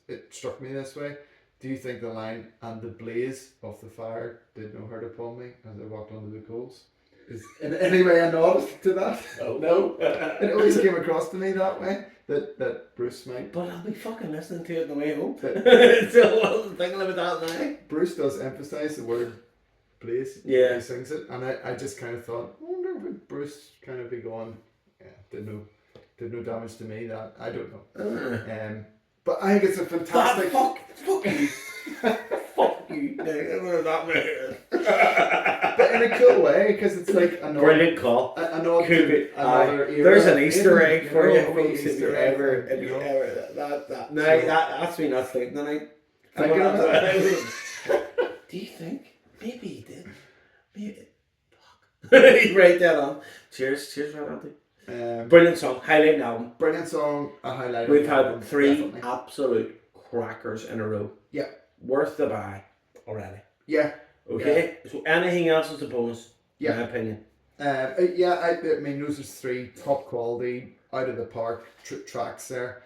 it struck me this way. Do you think the line "and the blaze of the fire did no hurt upon me as I walked under the coals" is in any way a nod to that? No. It always came across to me that way, that Bruce might. But I'll be fucking listening to it on the way home. So I was thinking about that now. Bruce does emphasise the word blaze when he sings it, and I just kind of thought, I wonder if Bruce kind of be going, did no damage to me, that I don't know. But I think it's a fantastic. Fuck you. Fuck you. But in a cool way, because it's like another brilliant call. Another era. There's an Easter egg for you, folks. Easter egg. That's me not sleeping tonight. Do you think? Maybe he did. Maybe. Fuck. Write that on. Cheers, right on. Brilliant song, highlight album. Brilliant song, a highlight. We've had 3 absolute crackers in a row. Yeah. Worth the buy already. Yeah. Okay. Yeah. So anything else is a bonus. In my opinion. I mean those are 3 top quality, out of the park tracks there.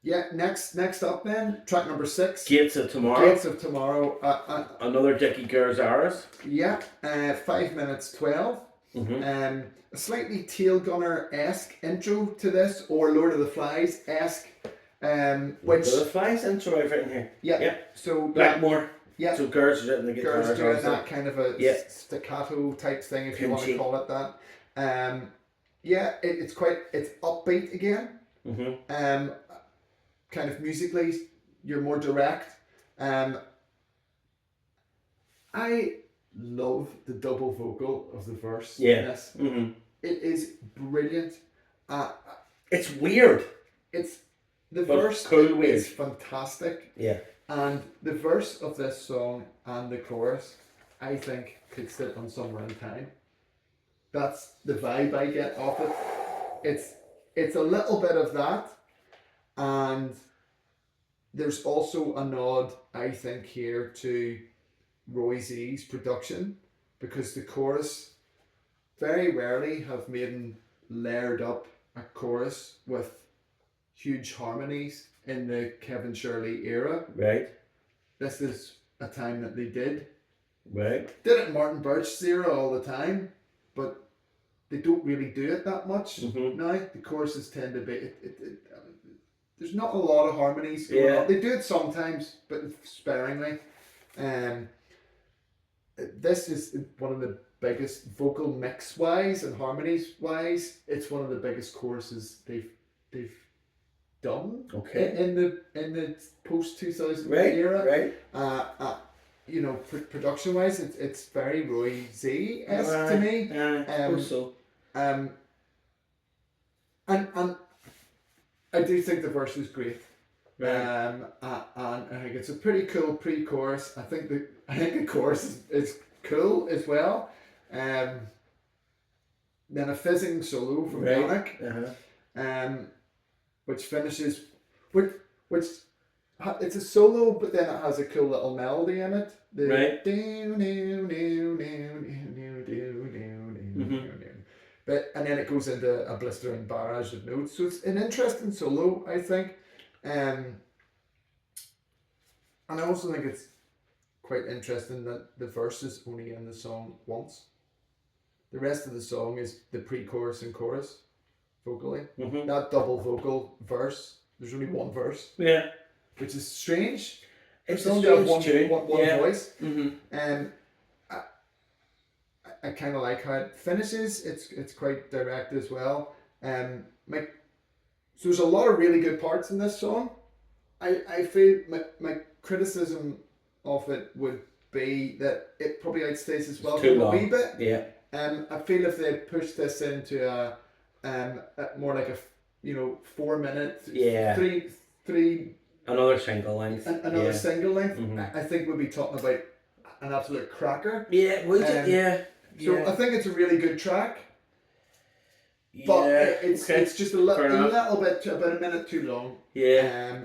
Next up then, track number 6. Gates of Tomorrow. Another Dickie Garzaras. Yeah. 5 minutes 12. A slightly Tail Gunner-esque intro to this, or Lord of the Flies-esque. Lord of the Flies intro I've written here. Yeah. So Blackmore. Yeah. So girls are the guitar. Girls doing that kind of a staccato type thing, if you want to call it that. It's upbeat again. Kind of musically, you're more direct. I love the double vocal of the verse. Yes. It is brilliant. It's weird. The verse cool is fantastic. Yeah. And the verse of this song and the chorus, I think, could sit on Somewhere in Time. That's the vibe I get off it. It's a little bit of that, and there's also a nod, I think, here to Roy Z's production, because the chorus, very rarely have Maiden layered up a chorus with huge harmonies in the Kevin Shirley era. Right. This is a time that they did. Right. Did it in Martin Birch's era all the time, but they don't really do it that much now. The choruses tend to be... there's not a lot of harmonies going on. They do it sometimes, but sparingly. This is one of the biggest vocal mix wise and harmonies wise. It's one of the biggest choruses they've done. Okay. In the post 2000 era. Right. You know, production wise, it's very Roy Z-esque to me. Also. And I do think the verse is great. Right. And I think it's a pretty cool pre-chorus. I think the chorus is cool as well. Then a fizzing solo from Yannick, which finishes which it's a solo, but then it has a cool little melody in it. But and then it goes into a blistering barrage of notes. So it's an interesting solo, I think. And I also think it's quite interesting that the verse is only in the song once. The rest of the song is the pre-chorus and chorus vocally. That double vocal verse, there's only one verse. Yeah. Which is strange. It's only one voice. And I kind of like how it finishes. It's quite direct as well. So there's a lot of really good parts in this song. I feel my criticism of it would be that it probably outstays as well a wee bit. Yeah. I feel if they pushed this into a more like a 4 minute, three another single length, single length, I think we'd be talking about an absolute cracker. Yeah, would you? So I think it's a really good track. But it's just a little bit, about a minute too long. Yeah.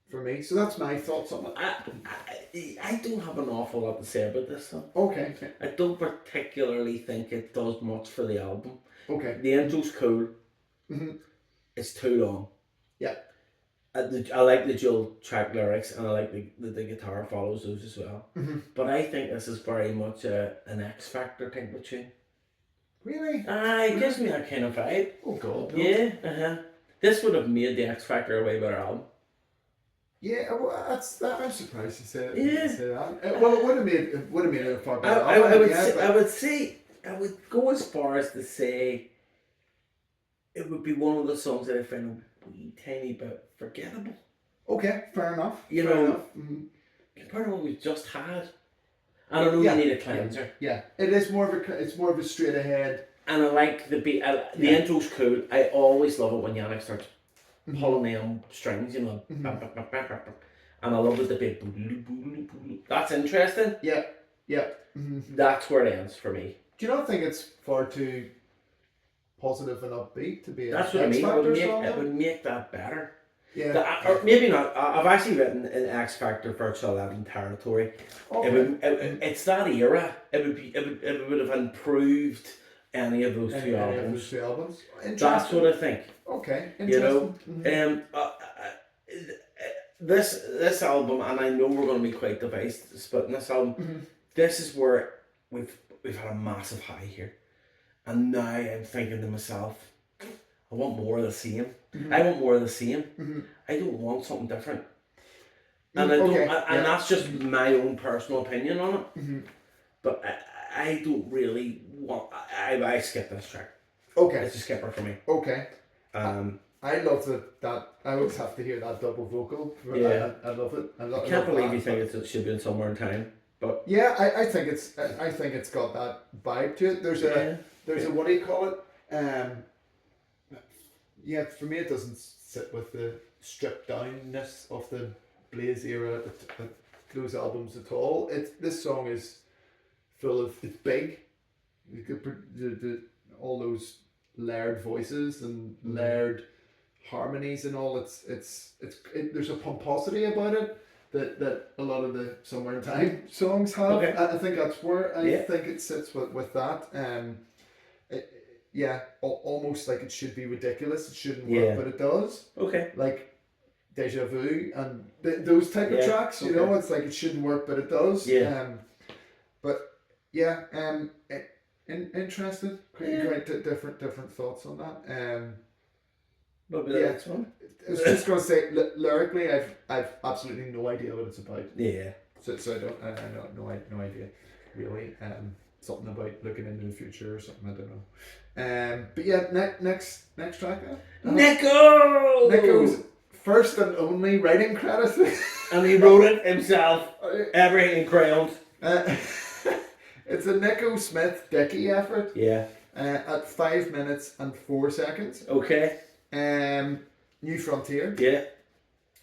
For me. So that's my thoughts on it. I don't have an awful lot to say about this song. Okay. I don't particularly think it does much for the album. Okay. The intro's cool. It's too long. Yeah. I like the dual track lyrics, and I like the guitar follows those as well. But I think this is very much an X Factor type of tune. Really? It gives me that kind of vibe. Oh God. No. Yeah. This would have made the X Factor a way better album. Yeah, well, I'm surprised you said that. Well, it would have made it a far better album. I would go as far as to say it would be one of the songs that I find a wee tiny bit forgettable. Okay, fair enough. Compared to what we just had. I don't know. You need a cleanser. Yeah, it is more of a straight ahead. And I like the beat. The intro's cool. I always love it when Yannick starts pulling them strings, and I love it the bit. That's interesting. Yeah. That's where it ends for me. Do you not think it's far too positive and upbeat to be? That's what I mean. It would make that better. Yeah. Or maybe not. I've actually written in X Factor Virtual 11 territory. Okay. It's that era. It would have improved any of those two albums. That's what I think. Okay. Interesting. This album, and I know we're going to be quite divisive splitting this album. This is where we've had a massive high here, and now I'm thinking to myself, I want more of the same. I want more of the same. I don't want something different. And that's just my own personal opinion on it. But I don't really want. I skip this track. Okay. It's a skipper for me. Okay. I love that. I always have to hear that double vocal. Yeah. I love it. I can't believe you think it should be in Somewhere in Time. But yeah, I think it's got that vibe to it. There's a what do you call it? Yeah, for me it doesn't sit with the stripped downness of the Blaze era, those albums at all. This song is full of, it's big. You could all those layered voices and layered harmonies and all. There's a pomposity about it that a lot of the Somewhere in Time songs have. Okay. I think that's where I think it sits with that. Almost like it should be ridiculous. It shouldn't work, but it does. Okay. Like Deja Vu and those type of tracks. You know, it's like it shouldn't work, but it does. Yeah. Interesting. Quite different thoughts on that. What about the next one? I was just going to say, lyrically, I've absolutely no idea what it's about. Yeah. So I have no idea, really. Something about looking into the future or something, I don't know. But yeah, next track. Nico's first and only writing credit. And he wrote it himself. Everything crowned. It's a Nico Smith Dickey effort. Yeah. At 5 minutes and 4 seconds. Okay. New Frontier. Yeah.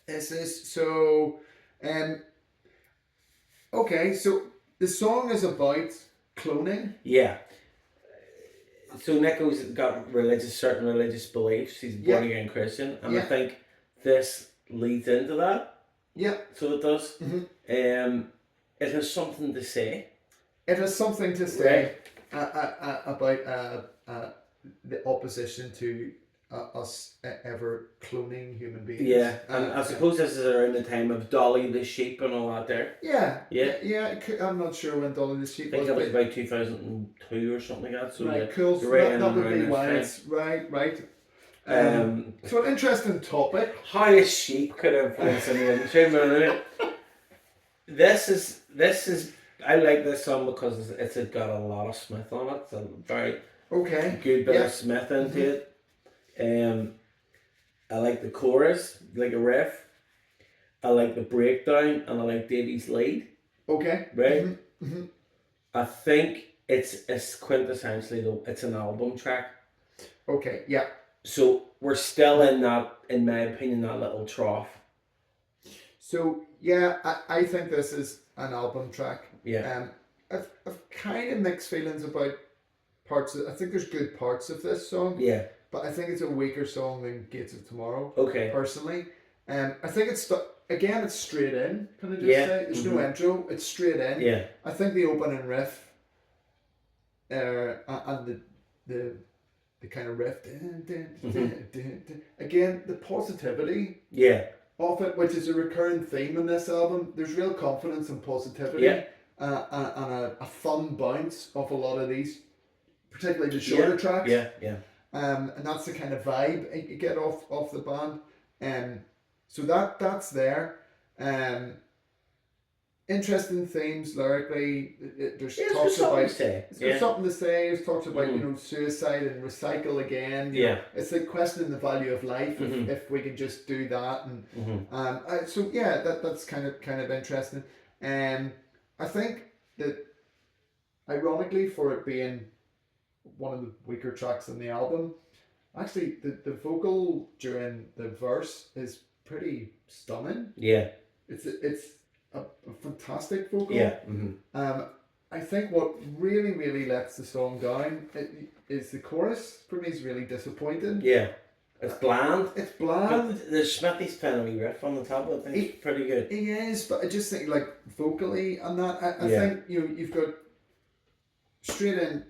This is so. Okay, so the song is about cloning. Yeah. So Nico's got certain religious beliefs. He's a born again Christian, and I think this leads into that. Yeah. So it does. Mm-hmm. It has something to say. It has something to say about the opposition to us ever cloning human beings. Yeah, and I suppose this is around the time of Dolly the sheep and all that there. Yeah. I'm not sure when Dolly the sheep was. I think it was about 2002 or something like that. So right, cool. So that would be why it's right. So an interesting topic. How a sheep could influence an industry. This is. I like this song because it's got a lot of Smith on it. It's a very good bit of Smith into it. I like the chorus, like a riff. I like the breakdown, and I like Davy's lead. Okay. Right. Mm-hmm. I think it's quintessentially though. It's an album track. Okay. Yeah. So we're still in that, in my opinion, that little trough. So yeah, I think this is an album track. Yeah. I've kind of mixed feelings about parts of. I think there's good parts of this song. Yeah. But I think it's a weaker song than Gates of Tomorrow. Okay. Personally, I think it's straight in. Can I just say? There's no intro. It's straight in. Yeah. I think the opening riff, and the kind of riff, again the positivity. Yeah. Of it, which is a recurring theme in this album. There's real confidence and positivity. Yeah. And a fun bounce off a lot of these, particularly the shorter tracks. Yeah. And that's the kind of vibe you get off the band. So that's there. Interesting themes lyrically. There's talks about there's something to say. There's talks about suicide and recycle again. You know, it's like questioning the value of life if we can just do that. And so yeah, that's kind of interesting. I think that ironically, for it being one of the weaker tracks in the album, actually the vocal during the verse is pretty stunning. Yeah. It's a fantastic vocal. Yeah. I think what really lets the song down is the chorus. For me, is really disappointing. Yeah. It's bland. It's bland. But there's Smithy's playing a wee riff on the top. I think it's pretty good. He is, but I just think like vocally and that I think you've got straight in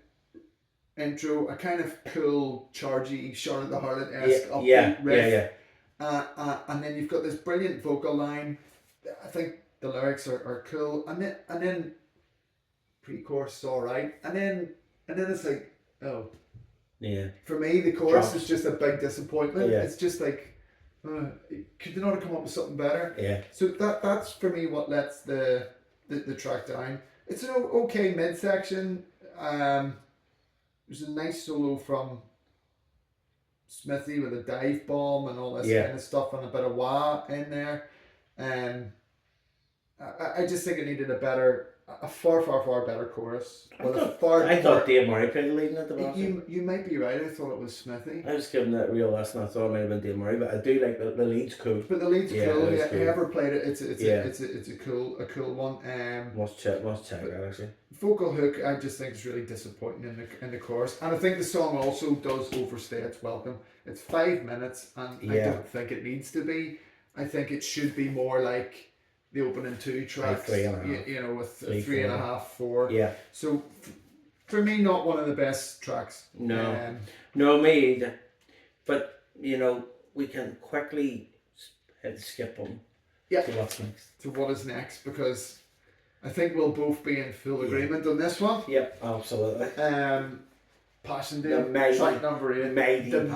intro, a kind of cool, chargy, Charlotte the Harlot-esque upbeat riff. And then you've got this brilliant vocal line. I think the lyrics are cool, and then pre-chorus is alright, and then it's like, oh. Yeah. For me, the chorus is just a big disappointment. Yeah. It's just like, could they not have come up with something better? Yeah. So that's for me what lets the track down. It's an okay midsection. There's a nice solo from Smithy with a dive bomb and all this kind of stuff, and a bit of wah in there. I just think it needed a far better chorus. I thought Dave Murray played the lead in it. You might be right. I thought it was Smithy. I was giving it a real listen. I thought it might have been Dave Murray, but I do like the lead's cool. But the lead's cool. Yeah, cool. whoever played it, it's a cool one. Must check that actually. Vocal hook, I just think is really disappointing in the chorus, and I think the song also does overstay its welcome. It's 5 minutes, and I don't think it needs to be. I think it should be more like the opening 2 tracks, like 3.5. With 3.5, 4. Yeah. So for me, not one of the best tracks. No, no, me either. But we can quickly hit the skip button. Yeah. To what's next? To what is next, because I think we'll both be in full agreement on this one. Yep, absolutely. Passendale, Maiden. track number 8. Maiden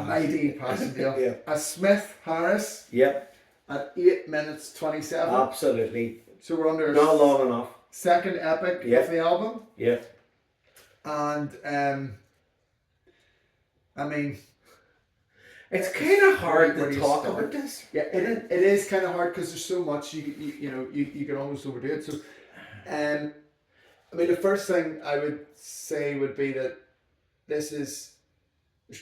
Passendale. Yeah. A Smith Harris. Yep. At 8 minutes 27. Absolutely. So we're under not long enough. Second epic of the album. Yep. And I mean, it's kind of hard to talk about this. Yeah, it is kind of hard because there's so much you can almost overdo it. So, I mean, the first thing I would say would be that there's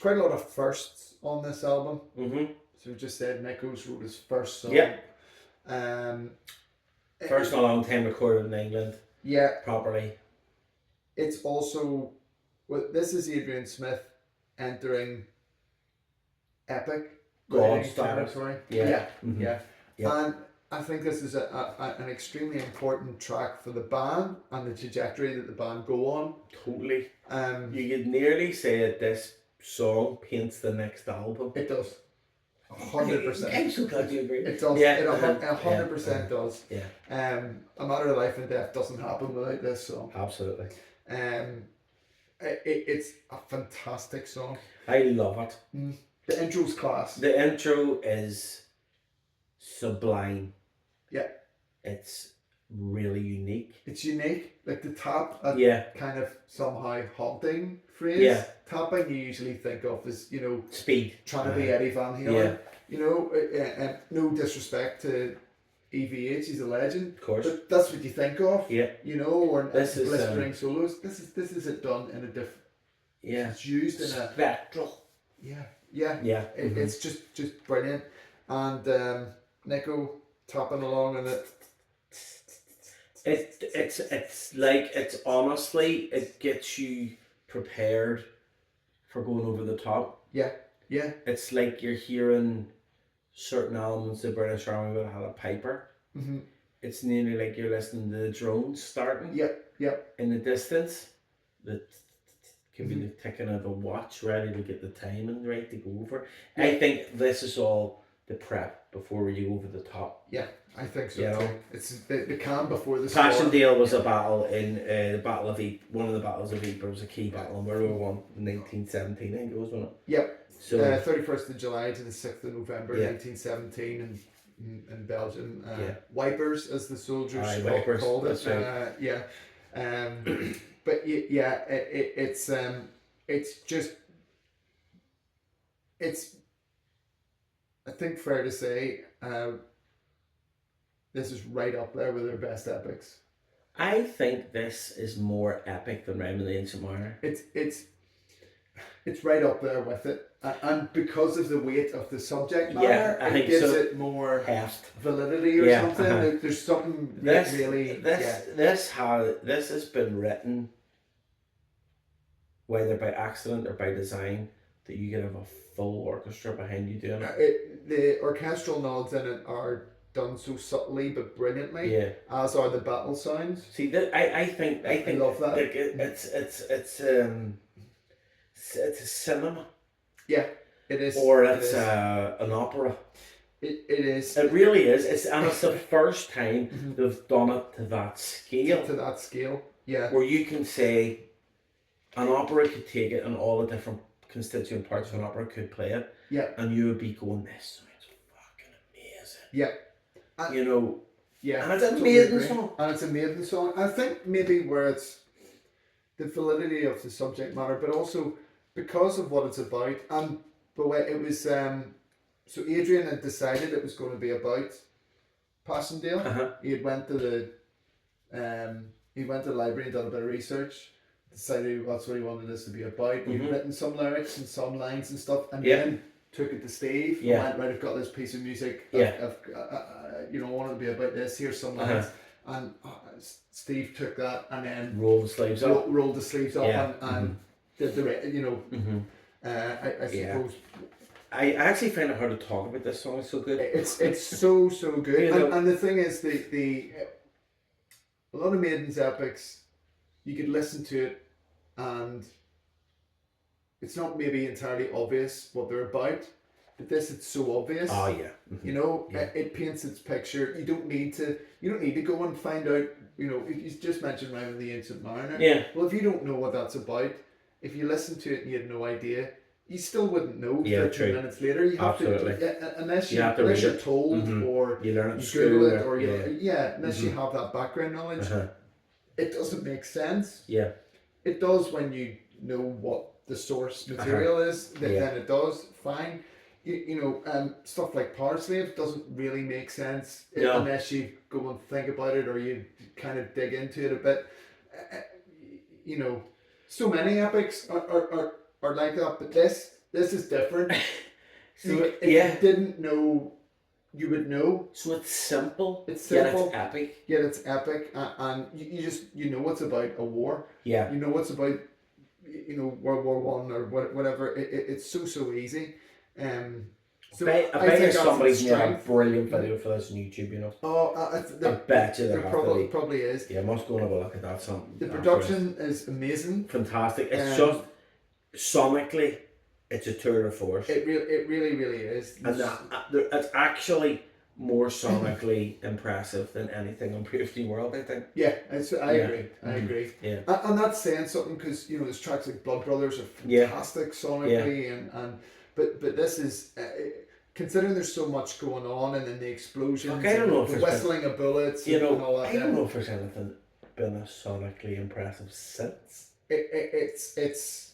quite a lot of firsts on this album. Mm-hmm. So we just said Nichols wrote his first song. Yep. First in a long time recorded in England. Yeah. Properly. It's also, this is Adrian Smith entering epic territory. Yeah. Mm-hmm. Yeah. Yep. And I think this is an extremely important track for the band and the trajectory that the band go on. Totally. You could nearly say that this song paints the next album. It does. 100%. I'm so glad you agree. It does. Yeah. It 100% does. Yeah. A Matter of Life and Death doesn't happen without this song. Absolutely. It's a fantastic song. I love it. The intro's class. The intro is sublime. Yeah. It's really unique. It's unique. Like the tap, kind of somehow haunting phrase. Yeah. Tapping you usually think of as, speed. Trying to be Eddie Van Halen. Yeah. No disrespect to EVH, he's a legend. Of course. But that's what you think of. Yeah. Or blistering solos. This is it done in a different. Yeah. It's used in a spectral. Yeah. It's just brilliant. And Nico tapping along in it. It's honestly, it gets you prepared for going over the top. Yeah. It's like you're hearing certain elements of British Army would have had a piper. Mm-hmm. It's nearly like you're listening to the drones starting. Yep. In the distance, that could be the ticking of a watch, ready to get the timing right to go over. Yeah. I think this is all the prep before you go over the top. Yeah, I think so too. It's the calm before the Passendale was a battle in the Battle of one of the battles of Ypres was a key battle, and we won in 1917. I think it was, wasn't it? Yep. So 31st of July to the 6th of November 1917 in Belgium. Wipers, as the soldiers called it. Right. But it's I think fair to say this is right up there with their best epics. I think this is more epic than Rime of the Ancient Mariner. It's right up there with it, and because of the weight of the subject matter, it gives it more validity or something. There's something this has been written, whether by accident or by design, that you can have a full orchestra behind you doing it. The orchestral nods in it are done so subtly but brilliantly, as are the battle sounds. See, I think I love that. Like it's a cinema. Yeah, it is. Or it's an opera. It is. It really is. It's the first time they've done it to that scale. Yeah. Where you can say an opera could take it and all the different constituent parts of an opera could play it. Yeah. And you would be going, this sounds fucking amazing. Yeah. And it's a Maiden song. And it's a Maiden song. I think maybe where it's the validity of the subject matter, but also because of what it's about. And the way it was, so Adrian had decided it was going to be about Passendale. He had went to the library and done a bit of research, decided that's what he wanted this to be about. He'd written some lyrics and some lines and stuff, and then took it to Steve and went, right, I've got this piece of music. I've I want it to be about this. Here's some lines. And Steve took that and then rolled the sleeves up and did the I suppose. I actually find it hard to talk about this song. It's so good. It's so good. And the thing is, the a lot of Maiden's epics, you could listen to it and it's not maybe entirely obvious what they're about. But this, it's so obvious. Oh yeah. It paints its picture. You don't need to go and find out. You just mentioned Rhyme of the Ancient Mariner. Yeah. Well, if you don't know what that's about, if you listen to it and you had no idea, you still wouldn't know. 13 minutes later, you have to. Unless you're told or you learn it, you Google it, or unless you have that background knowledge, it doesn't make sense. Yeah. It does when you know what the source material is. Then it does fine. Stuff like Power Slave doesn't really make sense unless you go and think about it or you kind of dig into it a bit. So many epics are like that, but this is different. So if you didn't know, you would know. So it's simple. It's simple. Yet it's epic. And you just it's about a war. Yeah. It's about World War One or whatever. It's so easy. So I bet somebody's made a brilliant video for this on YouTube, I bet you there probably is. Yeah, I must go and have a look at that song. The production is amazing. Fantastic. It's just sonically, it's a tour de force. It really is. And it's actually more sonically impressive than anything on Brave New World, I think. Yeah, I agree. Yeah. And that's saying something because there's tracks like Blood Brothers are fantastic sonically, and but this is considering there's so much going on and then the explosions, I don't know the whistling of bullets, and all that. I don't know if there's anything been as sonically impressive since. This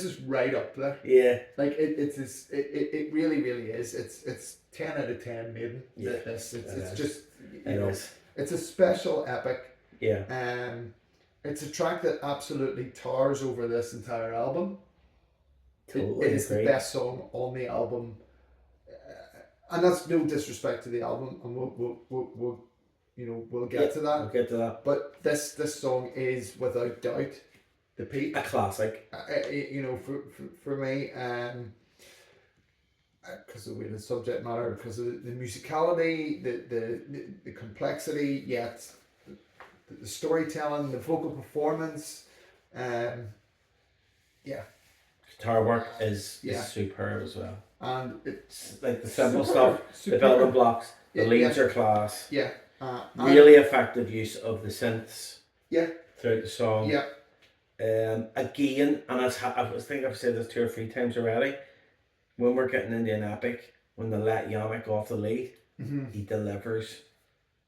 is right up there. Yeah. Like it really is. It's 10 out of 10 Maiden. Yeah. It's just it's a special epic. Yeah. It's a track that absolutely towers over this entire album. Totally it is the best song on the album, and that's no disrespect to the album, and we'll get to that. We'll get to that. But this song is without doubt the peak. A classic. For me, because of the subject matter, because of the musicality, the complexity, yet the storytelling, the vocal performance, Guitar work is superb as well. And it's like the simple stuff, the building blocks, the leads are class. Yeah. Really effective use of the synths. Yeah. Throughout the song. Yeah. Again, and I think I've said this 2 or 3 times already, when we're getting into an epic, when they let Yannick off the lead, he delivers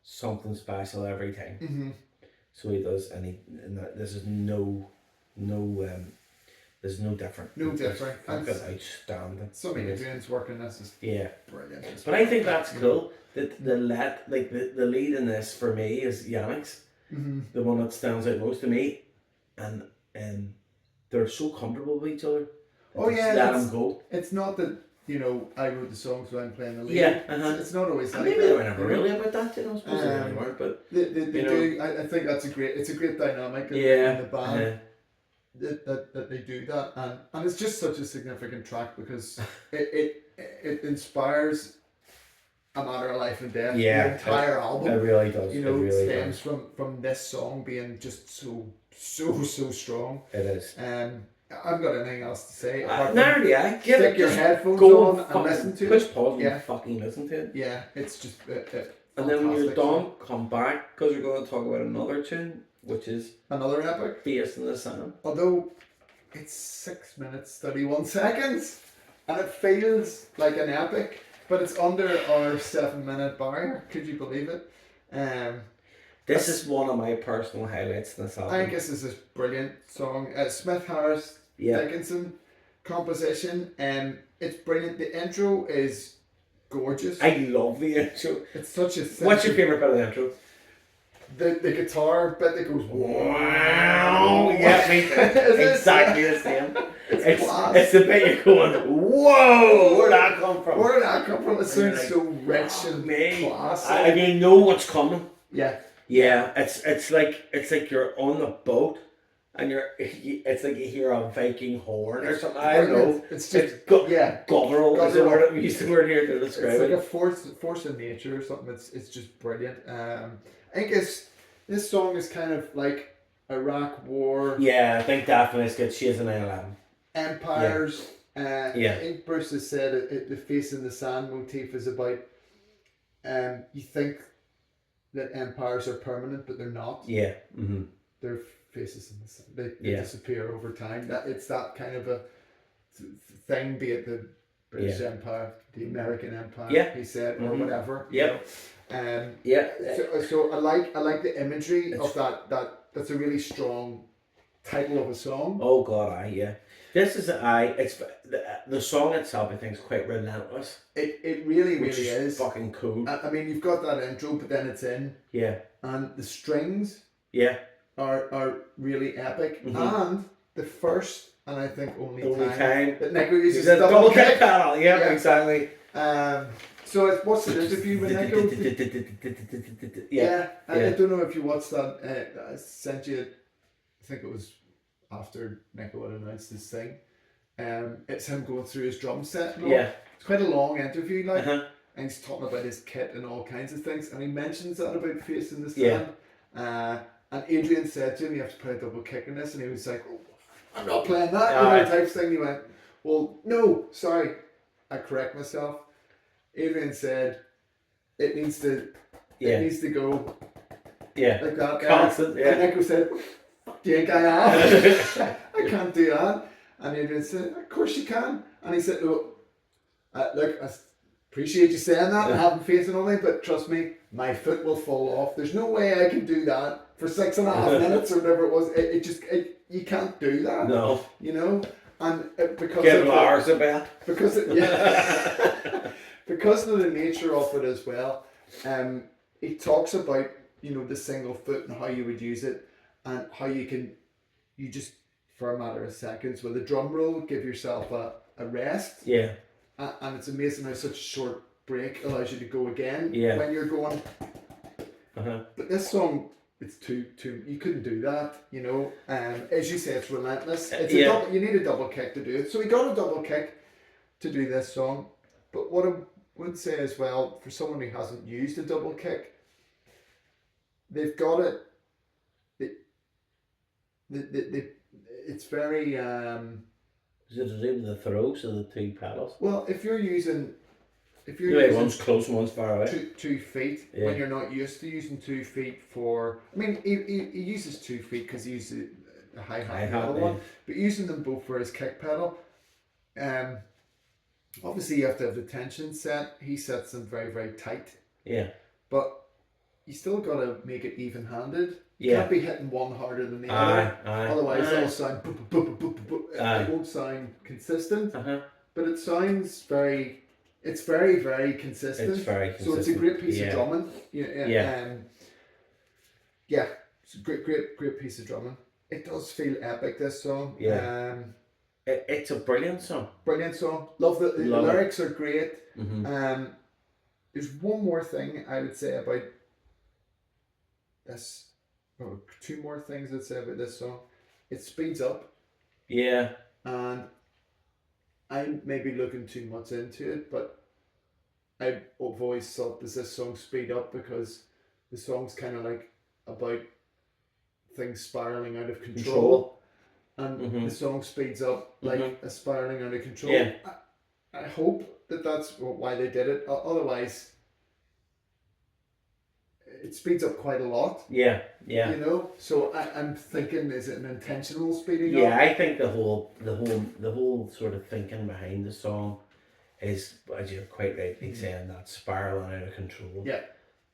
something special every time. So he does, and this is no there's no different. No different. That's outstanding. Somebody Adrian's working this is brilliant. But I think that's cool. That the lead in this for me is Yannick's, the one that stands out most to me, and they're so comfortable with each other. Let them go. It's not that I wrote the songs when I'm playing the lead. Yeah, it's not always like maybe that. They were never really about that. I suppose they really weren't, but they do. I think that's a great dynamic in the band. That they do that, and it's just such a significant track because it inspires a matter of life and death. The entire album. It really does. Stems from this song being just so strong. It is. I've got anything else to say. Stick your headphones on and listen to it. Push pause and fucking listen to it. Yeah, it's just. And then when you're done, come back because we're going to talk about another tune, which is another epic, Based in the Sand. Although it's 6 minutes 31 seconds, and it feels like an epic, but it's under our 7-minute barrier. Could you believe it? This is one of my personal highlights in this album. I think this is a brilliant song. Smith Harris Dickinson composition, and it's brilliant. The intro is gorgeous. I love the intro. It's such a. What's your favourite bit of the intro? The guitar bit that goes wow. Yeah, me too. Exactly the same. It's the bit you're going, whoa, where'd that come from? Where did that come from? It sounds like, so rich and classy. And you know what's coming. Yeah. Yeah, it's like you're on the boat and it's like you hear a Viking horn or something. I don't know. It's just guttural is the word we used the word here to describe it. It's like a force of nature or something. It's just brilliant. I think this song is kind of like Iraq War. Yeah, I think definitely it's good. She is an 9/11. Empires. I think Bruce has said the face in the sand motif is about you think that empires are permanent, but they're not. Yeah. Mm-hmm. They're faces in the sand. They disappear over time. It's that kind of a thing, be it the British Empire, the American Empire, he said, or whatever. Yep. So I like the imagery of that. That's a really strong title of a song. Oh God, This is it's the song itself. I think is quite relentless. It really is fucking cool. I mean, you've got that intro, but then it's in. Yeah. And the strings. Yeah. Are really epic, and the first and I think only time that Nico uses a double kick pedal. Yeah, exactly. So what's the interview with Nico? I don't know if you watched that. I sent you. I think it was after Nico had announced this thing. It's him going through his drum set. And all. Yeah, it's quite a long interview, like, and he's talking about his kit and all kinds of things, and he mentions that about facing the sand. And Adrian said to him, you have to play a double kick in this, and he was like, oh, I'm not playing that, type thing. He went, well, no, sorry, I correct myself. Adrian said, it needs to go like that. Constant, And Nico said, do you think I am? I can't do that. And Adrian said, of course you can. And he said, look, I appreciate you saying that. I haven't faced it on me, but trust me, my foot will fall off. There's no way I can do that for 6.5 minutes or whatever it was. You can't do that. No. You know? And because give Lars a bet. Because because of the nature of it as well. He talks about, the single foot and how you would use it, and how you just for a matter of seconds with a drum roll give yourself a rest. Yeah. And it's amazing how such a short break allows you to go again when you're going. But this song, it's too. You couldn't do that, as you say, it's relentless. It's you need a double kick to do it. So he got a double kick to do this song. But what I would say as well, for someone who hasn't used a double kick, they've got it. It's very. Is it to do with the throws of the two pedals? Well, if you're using one's close and one's far away. 2 feet when you're not used to using 2 feet for. I mean, he uses 2 feet because he uses a hi-hat and the other one, but using them both for his kick pedal. Obviously you have to have the tension set. He sets them very, very tight. Yeah. But you still got to make it even-handed. You can't be hitting one harder than the other. Otherwise it'll sound. It won't sound consistent. But it sounds very. It's very, very consistent. It's very consistent. So it's a great piece of drumming. It's a great piece of drumming. It does feel epic, this song. Yeah. It's a brilliant song. Brilliant song. Love the lyrics are great. Mm-hmm. There's one more thing I would say about this. Oh, 2 more things I'd say about this song. It speeds up. Yeah. And I may be looking too much into it, but I've always thought, does this song speed up? Because the song's kind of like about things spiraling out of control. And the song speeds up like a spiraling out of control. Yeah. I hope that's why they did it. Otherwise, it speeds up quite a lot. Yeah. So I'm thinking, is it an intentional speeding up? Yeah, I think the whole sort of thinking behind the song is, as you're quite rightly saying, that spiraling out of control. Yeah.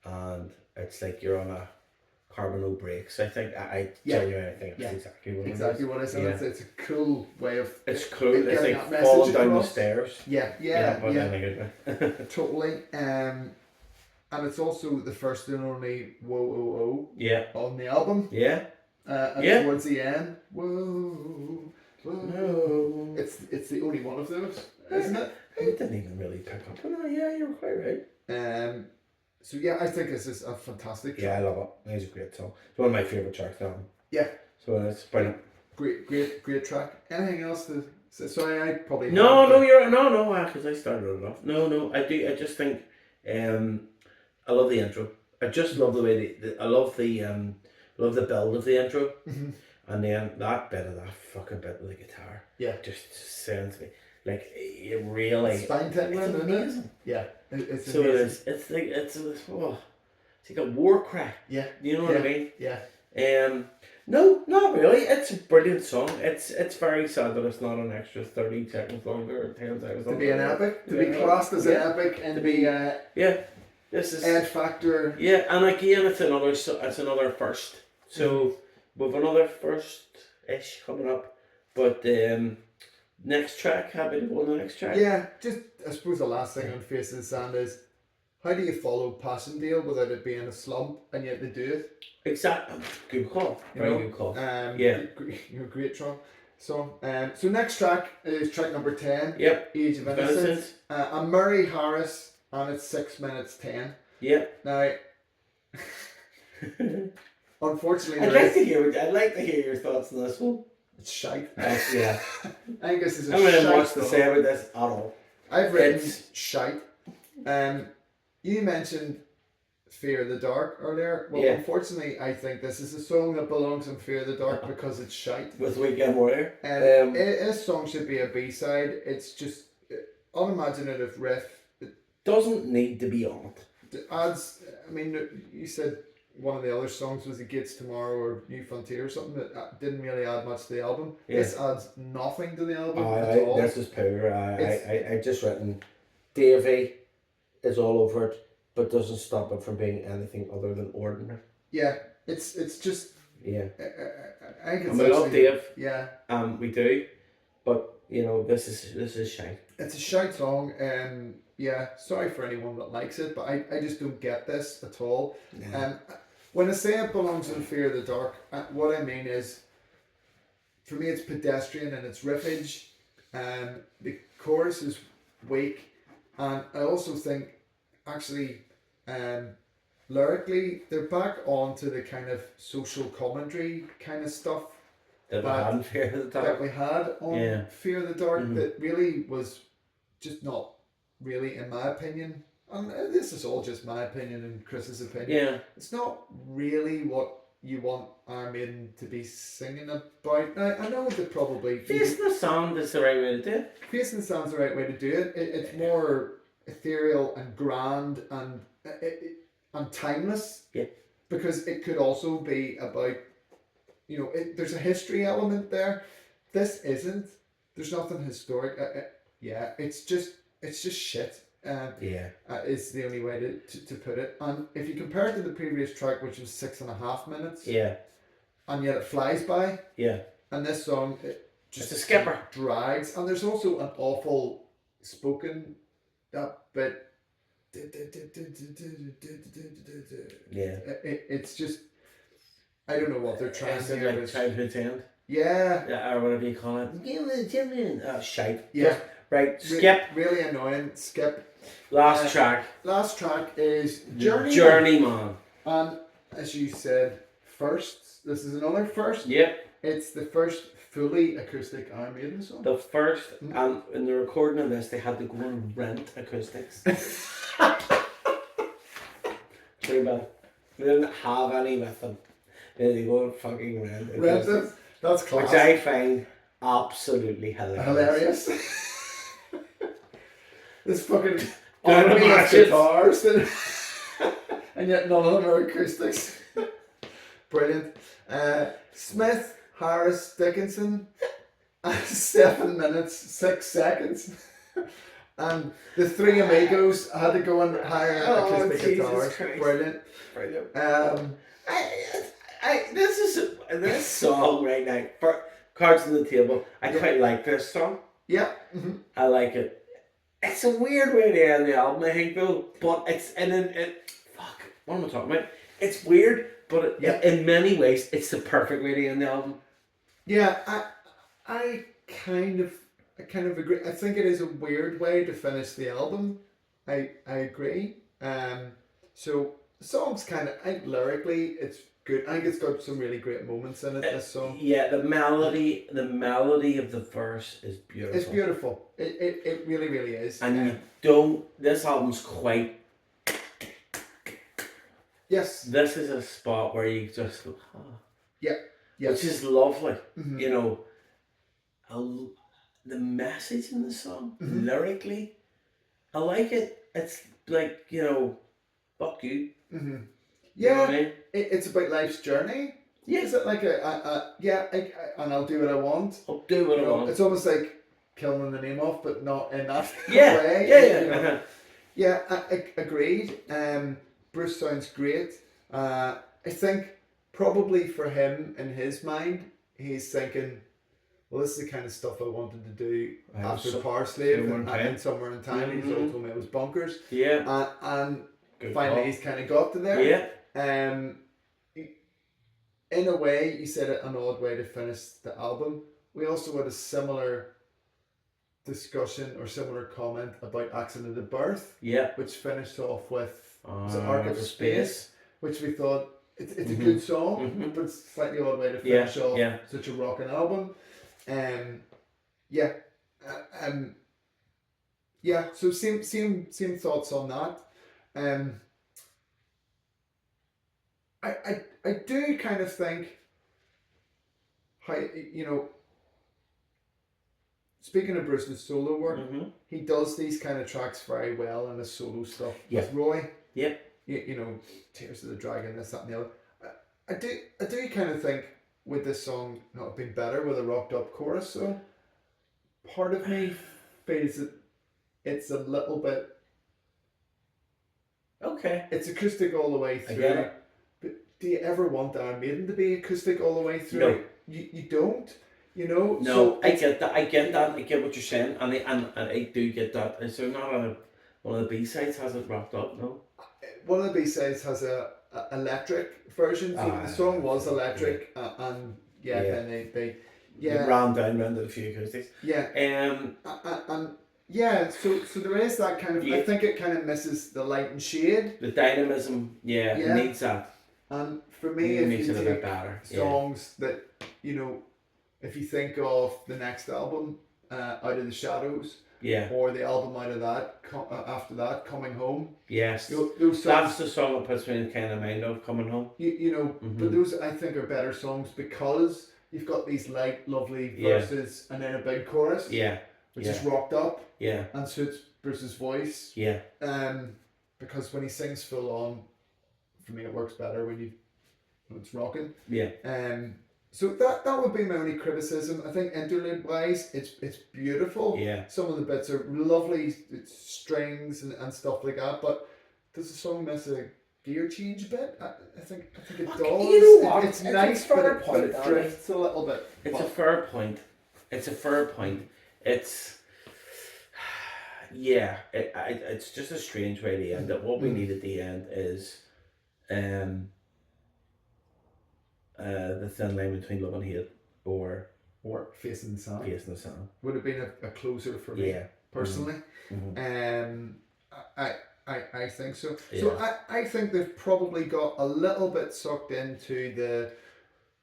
And it's like you're on carbon no brakes. I think I genuinely think it's exactly what it is. And it's a cool way of it's cool. It's like that falling down across. the stairs. Totally. And it's also the first and only whoa on the album. And towards the end, whoa. It's the only one of those, isn't it? I didn't even really pick up on it. Yeah, you're quite right. So yeah, I think this is a fantastic track. Yeah, I love it. It's a great song. It's one of my favourite tracks now. Yeah. So it's brilliant. Great track. Anything else to say? Sorry, I probably no, because I started it off. No, I do. I just think, I love the intro. I just love the way I love the build of the intro, and then that fucking bit with the guitar. Yeah. Just sends me like it really. It's spine tingling, it's amazing. Isn't it? Yeah. It's so amazing. it is. It's like it's like a war cry. Yeah. You know what I mean? Yeah. No, not really. It's a brilliant song. It's very sad that it's not an extra 30 seconds longer or 10 seconds longer. To be an epic, to be classed as an epic, and to be this is Ed Factor. Yeah, and again, it's another first. So we've another first-ish coming up, but next track. Happy to go on the next track. Yeah, just I suppose the last thing on Face in the Sand is, how do you follow Passendale without it being a slump, and yet they do it? Exactly. Good call. Very good call. Great song. So next track is track number 10. Yep. Age of Innocence. And Murray Harris, and it's 6 minutes 10. Yep. Now, unfortunately, I'd like to hear your thoughts on this one. It's shite. Yeah. I think this is a I don't shite know much to song. say about this at all. I've written shite. You mentioned Fear of the Dark earlier. Well, unfortunately, I think this is a song that belongs in Fear of the Dark because it's shite. With Weekend Warrior. And this song should be a B-side. It's just unimaginative riff. It doesn't need to be on it. Adds, I mean, you said one of the other songs was The Gates Tomorrow or New Frontier or something that didn't really add much to the album. Yeah. This adds nothing to the album at all. This is poor. I just written Davey is all over it, but doesn't stop it from being anything other than ordinary. Yeah, it's just. Yeah. I think it's. And we love Dave. Yeah. We do, but you know this is shite. It's a shite song, yeah. Sorry for anyone that likes it, but I just don't get this at all. Yeah. When I say it belongs in Fear of the Dark, what I mean is, for me, it's pedestrian and it's riffage, and the chorus is weak. And I also think, actually, lyrically, they're back onto the kind of social commentary kind of stuff that we had on Fear of the Dark. That we had on Fear of the Dark that really was just not really, in my opinion, and this is all just my opinion and Chris's opinion. It's not really what you want Iron Maiden to be singing about. Now, I know that probably Facing the Sound is the right way to do it. Facing the Sound's the right way to do it. It's more ethereal and grand and timeless. Yeah. Because it could also be about, there's a history element there. This isn't. There's nothing historic. It's just shit. Is the only way to put it. And if you compare it to the previous track, which was 6.5 minutes, and yet it flies by, and this song it's a skipper drags, and there's also an awful spoken bit. It's just, I don't know what they're trying to do. Like childhood's end. Yeah, or whatever you call it. Oh, shite. Yeah. Right, skip. Really annoying. Skip. Last track. Last track is Journeyman. And as you said, first. This is another first. Yep. It's the first fully acoustic Iron Maiden song. The first, and in the recording of this, they had to go and rent acoustics. Pretty bad. They didn't have any with them. They had to go and fucking rent them. That's class. Which I find absolutely hilarious. This fucking army of guitars and yet none of them are acoustics. Brilliant. Smith, Harris, Dickinson, 7 minutes 6 seconds, and the three amigos had to go and hire acoustic guitars. Christ. Brilliant. This song right now, for Cards on the Table, I quite like this song. Yeah. I like it. It's a weird way to end the album, I think, though. But it's fuck. What am I talking about? It's weird, but in many ways, it's the perfect way to end the album. Yeah, I kind of agree. I think it is a weird way to finish the album. I agree. So the song's kind of lyrically, it's good. I think it's got some really great moments in it. This song. Yeah, the melody of the verse is beautiful. It's beautiful. It really, really is. And you don't. This album's quite. Yes. This is a spot where you just go, oh. Yeah. Yes. Which is lovely. Mm-hmm. You know, the message in the song, lyrically, I like it. It's like, you know, fuck you. Mm-hmm. Yeah. You know what I mean? It's about life's journey. Yeah. Is it like and I'll do what I want. I'll do what I want. It's almost like killing the name off, but not in that way. Yeah. You know? Yeah, I agreed. Bruce sounds great. I think probably for him, in his mind, he's thinking, well, this is the kind of stuff I wanted to do after Power Slave and Somewhere in Time. He's all told me it was bonkers. Yeah. And finally he's kind of got to there. Yeah. In a way, you said it, an odd way to finish the album. We also had a similar discussion or similar comment about Accident at Birth. Yeah. Which finished off with Ark of Space, which we thought it's a good song, but it's a slightly odd way to finish off such a rocking album. So same thoughts on that. I do kind of think how, you know, speaking of Bruce's solo work, he does these kind of tracks very well in his solo stuff with Roy. Yep. You know, Tears of the Dragon, this, that, and the other. I do kind of think would this song not have been better with a rocked up chorus? So part of me feels that it's a little bit. Okay. It's acoustic all the way through. I get it. But do you ever want Iron Maiden to be acoustic all the way through? No. You don't. You know. No, so I get that. I get what you're saying, and I do get that. Is there not one of the B-sides has it wrapped up? No. One of the B-sides has a electric version. So the song was electric, and then they ran down around a few acoustics. Yeah. So there is that kind of. I think it kind of misses the light and shade. The dynamism, it needs that. And for me, it makes it a bit better. Songs that, you know, if you think of the next album, Out of the Shadows. Yeah. Or the album out of that, after that, Coming Home. Yes. Those songs, that's the song that puts me in kind of mind of Coming Home. You know, but those I think are better songs because you've got these light, lovely verses and then a big chorus. Yeah. Which is rocked up. Yeah. And suits Bruce's voice. Yeah. Because when he sings full on, for me it works better when it's rocking. Yeah. So that would be my only criticism. I think interlude wise, it's beautiful. Yeah. Some of the bits are lovely, it's strings and stuff like that. But does the song miss a gear change a bit? I think it does. You know what? It's nice, but it drifts a little bit. It's a fair point. It's it's just a strange way to end it. What we need at the end is the thin line between love and hate, or Facing the Sun. Facing the Sun would have been a closer for me personally. I think so. Yeah. So I think they've probably got a little bit sucked into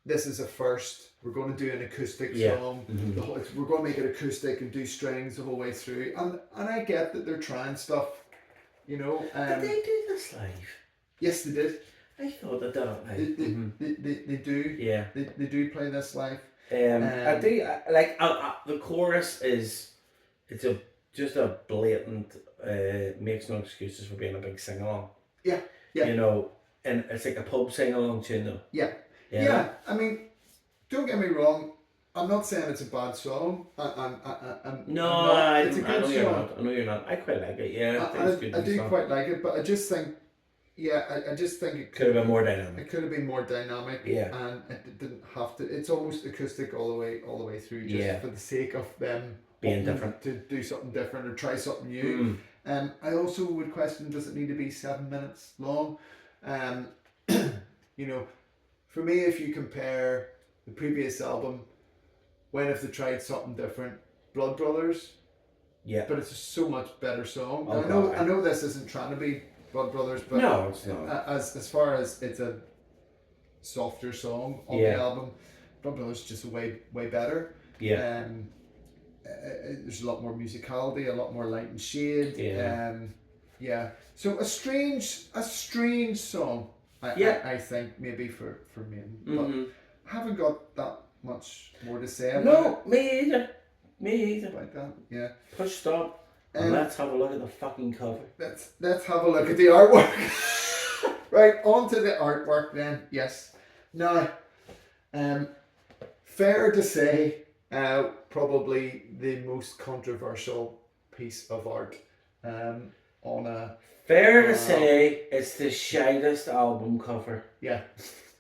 this is a first. We're going to do an acoustic song. We're going to make it acoustic and do strings the whole way through. And I get that they're trying stuff, you know. Did they do this live? Yes, they did. I thought they did it live. They do. Yeah. They do play this live. I do like the chorus is just a blatant makes no excuses for being a big sing along. Yeah. You know, and it's like a pub sing along tune though. Yeah. Yeah. I mean, don't get me wrong. I'm not saying it's a bad song. I know you're not. I know you're not. I quite like it. Yeah, I do quite like it, but I just think I just think it could have been more dynamic. It could have been more dynamic. Yeah. And it didn't have to. It's almost acoustic all the way through, just for the sake of them being different, to do something different or try something new. I also would question: does it need to be 7 minutes long? You know, for me, if you compare the previous album, when if they tried something different, Blood Brothers. Yeah. But it's a so much better song. I know this isn't trying to be Blood Brothers, but no, it's not. As far as it's a softer song on the album, Blood Brothers is just way better. Yeah. There's a lot more musicality, a lot more light and shade. Yeah. So a strange song. I think maybe for Maiden, but I haven't got that much more to say about it. Me either. Like that, yeah. Push stop and let's have a look at the fucking cover. Let's have a look at the artwork. Right, on to the artwork then. Yes. Now, fair to say, probably the most controversial piece of art. Fair to say, it's the shitest album cover. Yeah.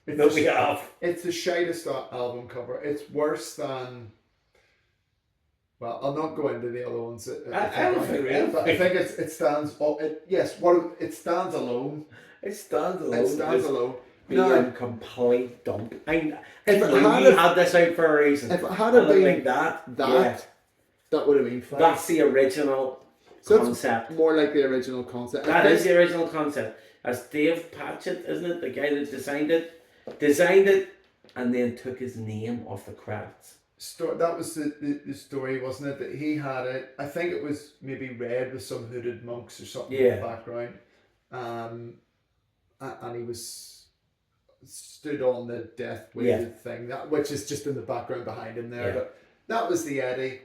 That we have. It's the shitest album cover. It's worse than. Well, I'll not go into the other ones. I think it stands. It stands alone. It stands alone. It stands alone. Being complete dump. You had this out for a reason. If it had been like that would have been fine. That's the original concept. More like the original concept. That is the original concept. As Dave Patchett, isn't it, the guy that designed it, and then took his name off the credits. That was the story, wasn't it? That he had it. I think it was maybe red with some hooded monks or something in the background, and he was stood on the death weighted thing, which is just in the background behind him there. But that was the Eddie,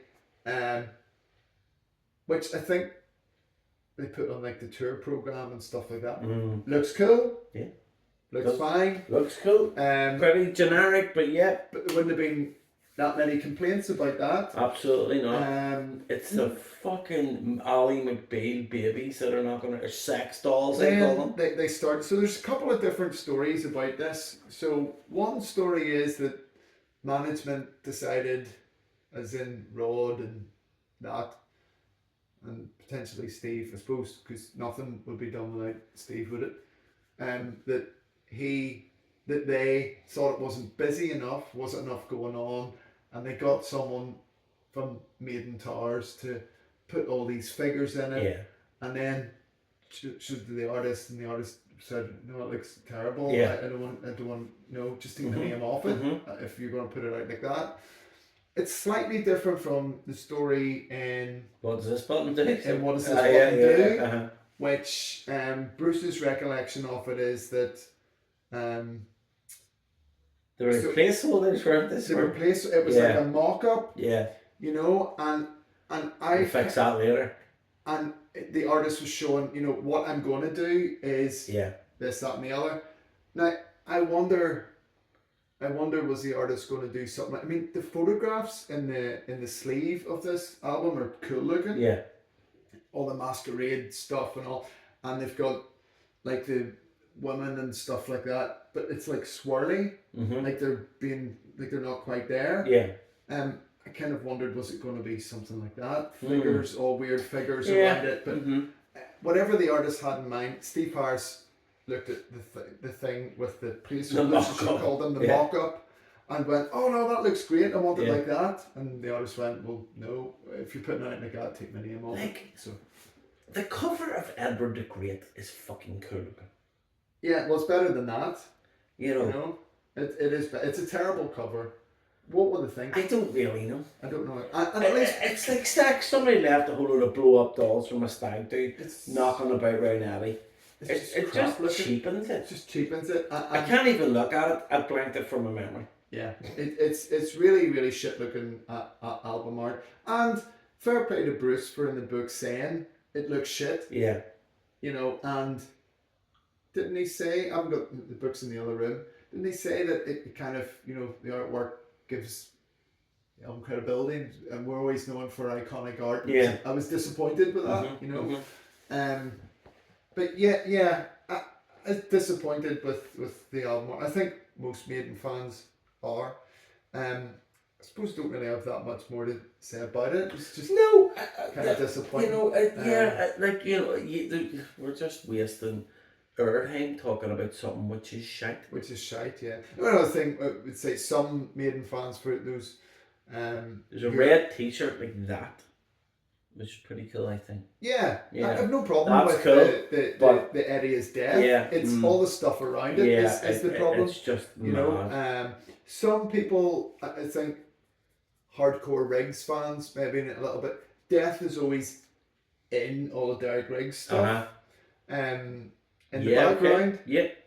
which I think they put on like the tour program and stuff like that. Looks cool. Yeah. Looks fine. Looks cool. Pretty generic, but But there wouldn't have been that many complaints about that. Absolutely not. It's the fucking Ally McBeal babies that are not going to, or sex dolls, they call them. They start. So there's a couple of different stories about this. So one story is that management decided, as in Rod and that, and potentially Steve, I suppose, because nothing would be done without Steve, would it? That they thought it wasn't busy enough, wasn't enough going on, and they got someone from Maiden Towers to put all these figures in it, and then showed to the artist, and the artist said, "No, it looks terrible. I don't want. No, just take the name off it if you're going to put it out like that." It's slightly different from the story in What Does This Button Do? And What Does This Button Do? Which Bruce's recollection of it is that. The replaceables weren't this. It was like a mock-up. Yeah. You know, and I we'll fix that later. And the artist was showing, what I'm going to do is this, that, and the other. Now I wonder, was the artist going to do something? I mean, the photographs in the sleeve of this album are cool looking. Yeah. All the masquerade stuff and all, and they've got like the women and stuff like that, but it's like swirly, like they're not quite there. Yeah. I kind of wondered, was it going to be something like that? Figures, all weird figures around it, but whatever the artist had in mind, Steve Harris looked at the thing with the placeholders, as you call them, the mock-up, and went, "Oh no, that looks great. I want it like that." And the artist went, "Well, no. If you're putting it out like that, take my name off it." So, the cover of Edward the Great is fucking cool looking. Yeah, well, it's better than that. You know, it is. It's a terrible cover. What would they think? I don't really know. I don't know. And at least it's like somebody left a whole load of blow up dolls from a stag do knocking about round alley. It just cheapens it. It just cheapens it. I can't even look at it. I blanked it from my memory. Yeah, it's really, really shit looking album art. And fair play to Bruce for in the book saying it looks shit. Yeah. And didn't he say, I've got the books in the other room, didn't he say that it kind of, the artwork gives credibility, and we're always known for iconic art. Yeah. I was disappointed with that, But disappointed with the album. I think most Maiden fans are. I suppose don't really have that much more to say about it. It's just kind of disappointing. We're just wasting our time talking about something which is shite. Yeah. Another thing, I would say some Maiden fans for those. There's a red T-shirt like that, which is pretty cool, I think. Yeah. I have no problem with the Eddie is dead. Yeah, it's all the stuff around it is the problem. It's just some people, I think, hardcore Riggs fans maybe a little bit. Death is always in all the Derek Riggs stuff. In the background.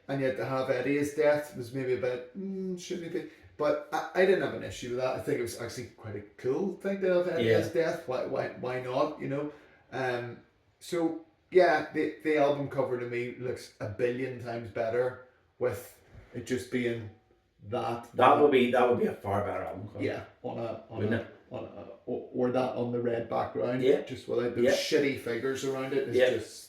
And yet to have Eddie as Death was maybe a bit shouldn't it be? But I didn't have an issue with that. I think it was actually quite a cool thing to have Eddie as Death. Why not? So yeah, the album cover to me looks a billion times better with it just being that. That would be a far better album cover. Yeah, or that on the red background. Yeah, just without those shitty figures around it. It's just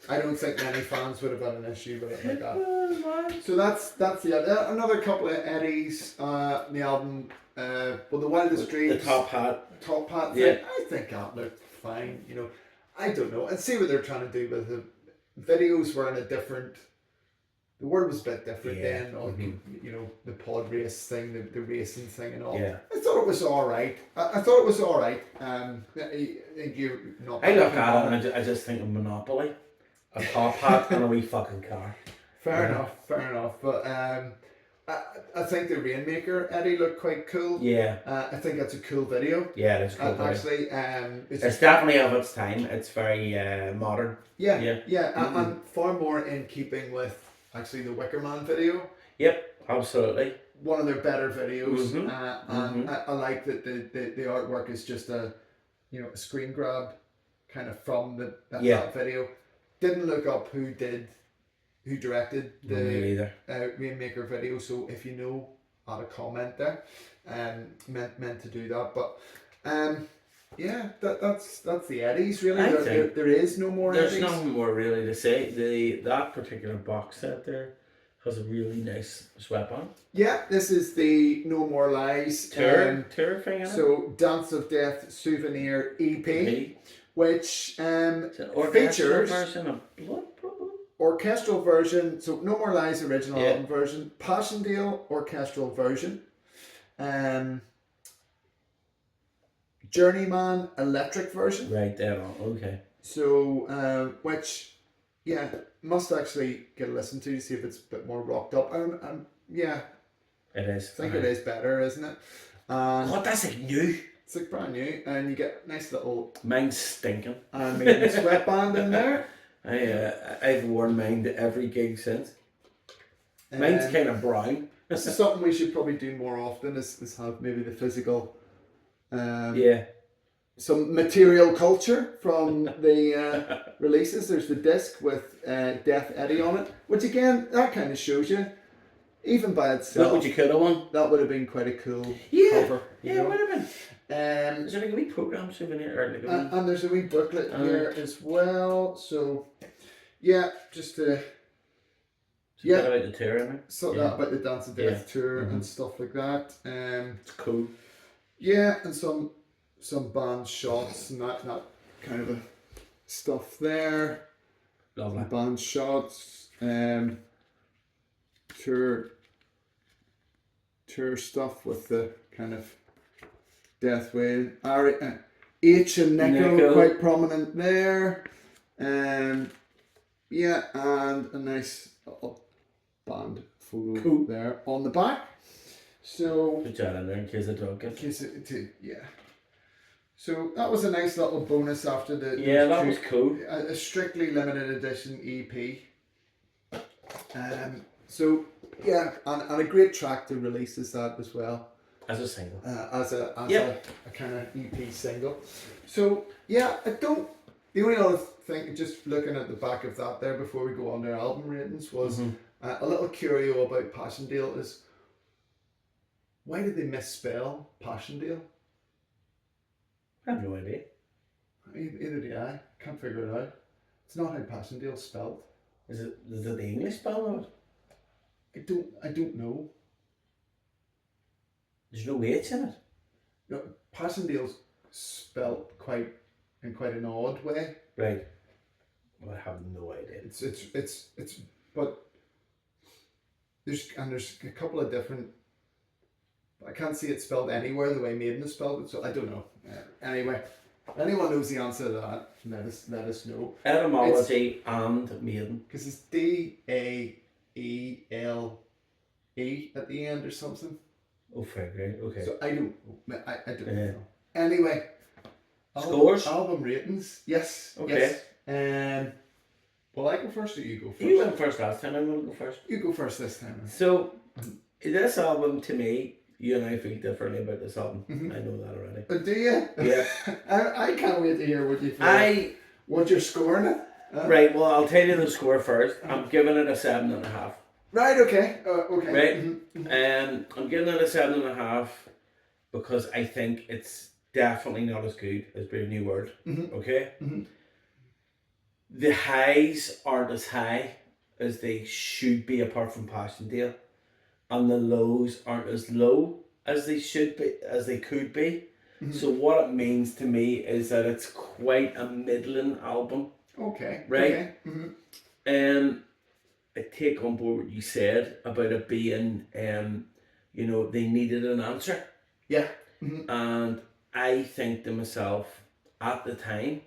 I don't think many fans would have had an issue with it like that. So that's another couple of Eddies in the album. The Wildest Dreams. The top hat thing. Yeah. I think that looked fine. I don't know. And see what they're trying to do with the videos were in a different. The word was a bit different then. The pod race thing, the racing thing and all. Yeah. I thought it was all right. I thought it was all right. I look at it and I just think of Monopoly. A top hat and a wee fucking car. Fair enough. But I think the Rainmaker Eddie looked quite cool. Yeah. I think that's a cool video. Yeah, it's cool. Actually, it's definitely of its time. It's very modern. Yeah. And far more in keeping with actually the Wicker Man video. Yep, absolutely. One of their better videos. And I like that the artwork is just a screen grab kind of from that video. Didn't look up who directed the Rainmaker video, so if you know, add a comment there. Meant to do that, but that's the Eddies really. There is no more. There's Eddies. nothing more really to say. That particular box set there has a really nice sweat on. Yeah, this is the No More Lies tour thing. So Dance of Death Souvenir EP. Which features version of Blood, probably. Orchestral version, so No More Lies original album version, Passchendaele orchestral version, Journeyman electric version. Right there on, okay. So which must actually get a listen to see if it's a bit more rocked up. It is. I think it is better, isn't it? God, that's like new. It's like brand new, and you get nice little. Mine's stinking. And maybe a sweatband in there. I've worn mine to every gig since. Mine's kind of brown. This is something we should probably do more often. Is have maybe the physical. Some material culture from the releases. There's the disc with Death Eddie on it, which again that kind of shows you. Even by itself, that would you could have won. That would have been quite a cool cover. Yeah, it would have been. Is there like a wee program souvenir and there's a wee booklet here as well. So, just to about the tour, isn't it? So that about the Dance of Death tour and stuff like that. It's cool. Yeah, and some band shots and that kind of stuff there. Lovely. Some band shots. Tour stuff with the kind of Death Whale. H and Nico quite prominent there. And a nice little band photo there on the back. So put that in there in case I don't get So that was a nice little bonus after the that was cool. A strictly limited edition EP. So and a great track to release is that as well. As a single. As a kind of EP single. So the only other thing, just looking at the back of that there before we go on to album ratings, was a little curio about Passchendaele is why did they misspell Passchendaele? I have no idea. Either do I. Can't figure it out. It's not how Passchendaele's spelled. Is it the English spelling of it? I don't know. There's no H in it. No, Passendale's spelled in quite an odd way. Right. Well, I have no idea. It's but there's a couple of different. I can't see it spelled anywhere the way Maiden is spelled it, so I don't know. Anyway, anyone knows the answer to that, let us know. Etymology and Maiden. Because it's Daele at the end or something. Oh, fair, great. Okay. So I don't know. Anyway, scores? Album ratings. Yes. Okay. Yes. Will I go first or you go first? You went first last time, I'm going to go first. You go first this time. So, this album, to me, you and I feel differently about this album. Mm-hmm. I know that already. But do you? Yeah. I can't wait to hear what you feel. What you're scoring it? Right, well, I'll tell you the score first. I'm giving it a 7.5. Right, okay. Okay. Right? Mm-hmm. I'm giving it a 7.5 because I think it's definitely not as good as Brave New World. Mm-hmm. Okay? Mm-hmm. The highs aren't as high as they should be apart from Passendale. And the lows aren't as low as they should be, as they could be. Mm-hmm. So what it means to me is that it's quite a middling album. Okay. Right? Okay. Mm-hmm. I take on board what you said about it being, they needed an answer. Yeah. Mm-hmm. And I think to myself, at the time,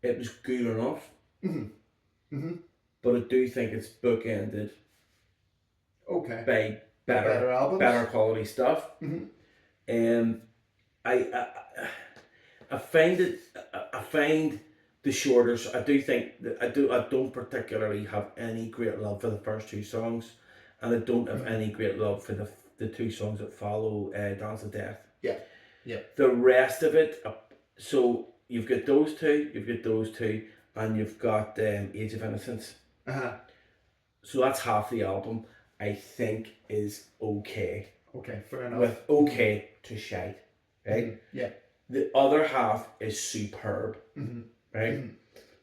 it was good enough. Mm-hmm. Mm-hmm. But I do think it's bookended. Okay. By better albums, better quality stuff. Mm-hmm. I find the shorter. I do think that I don't particularly have any great love for the first two songs, and I don't have any great love for the two songs that follow, Dance of Death. Yeah. Yeah. The rest of it, so you've got those two, and you've got Age of Innocence. So that's half the album. I think is okay. Okay, fair enough. With okay to shite, right? Mm-hmm. Yeah. The other half is superb, mm-hmm. right? Mm-hmm.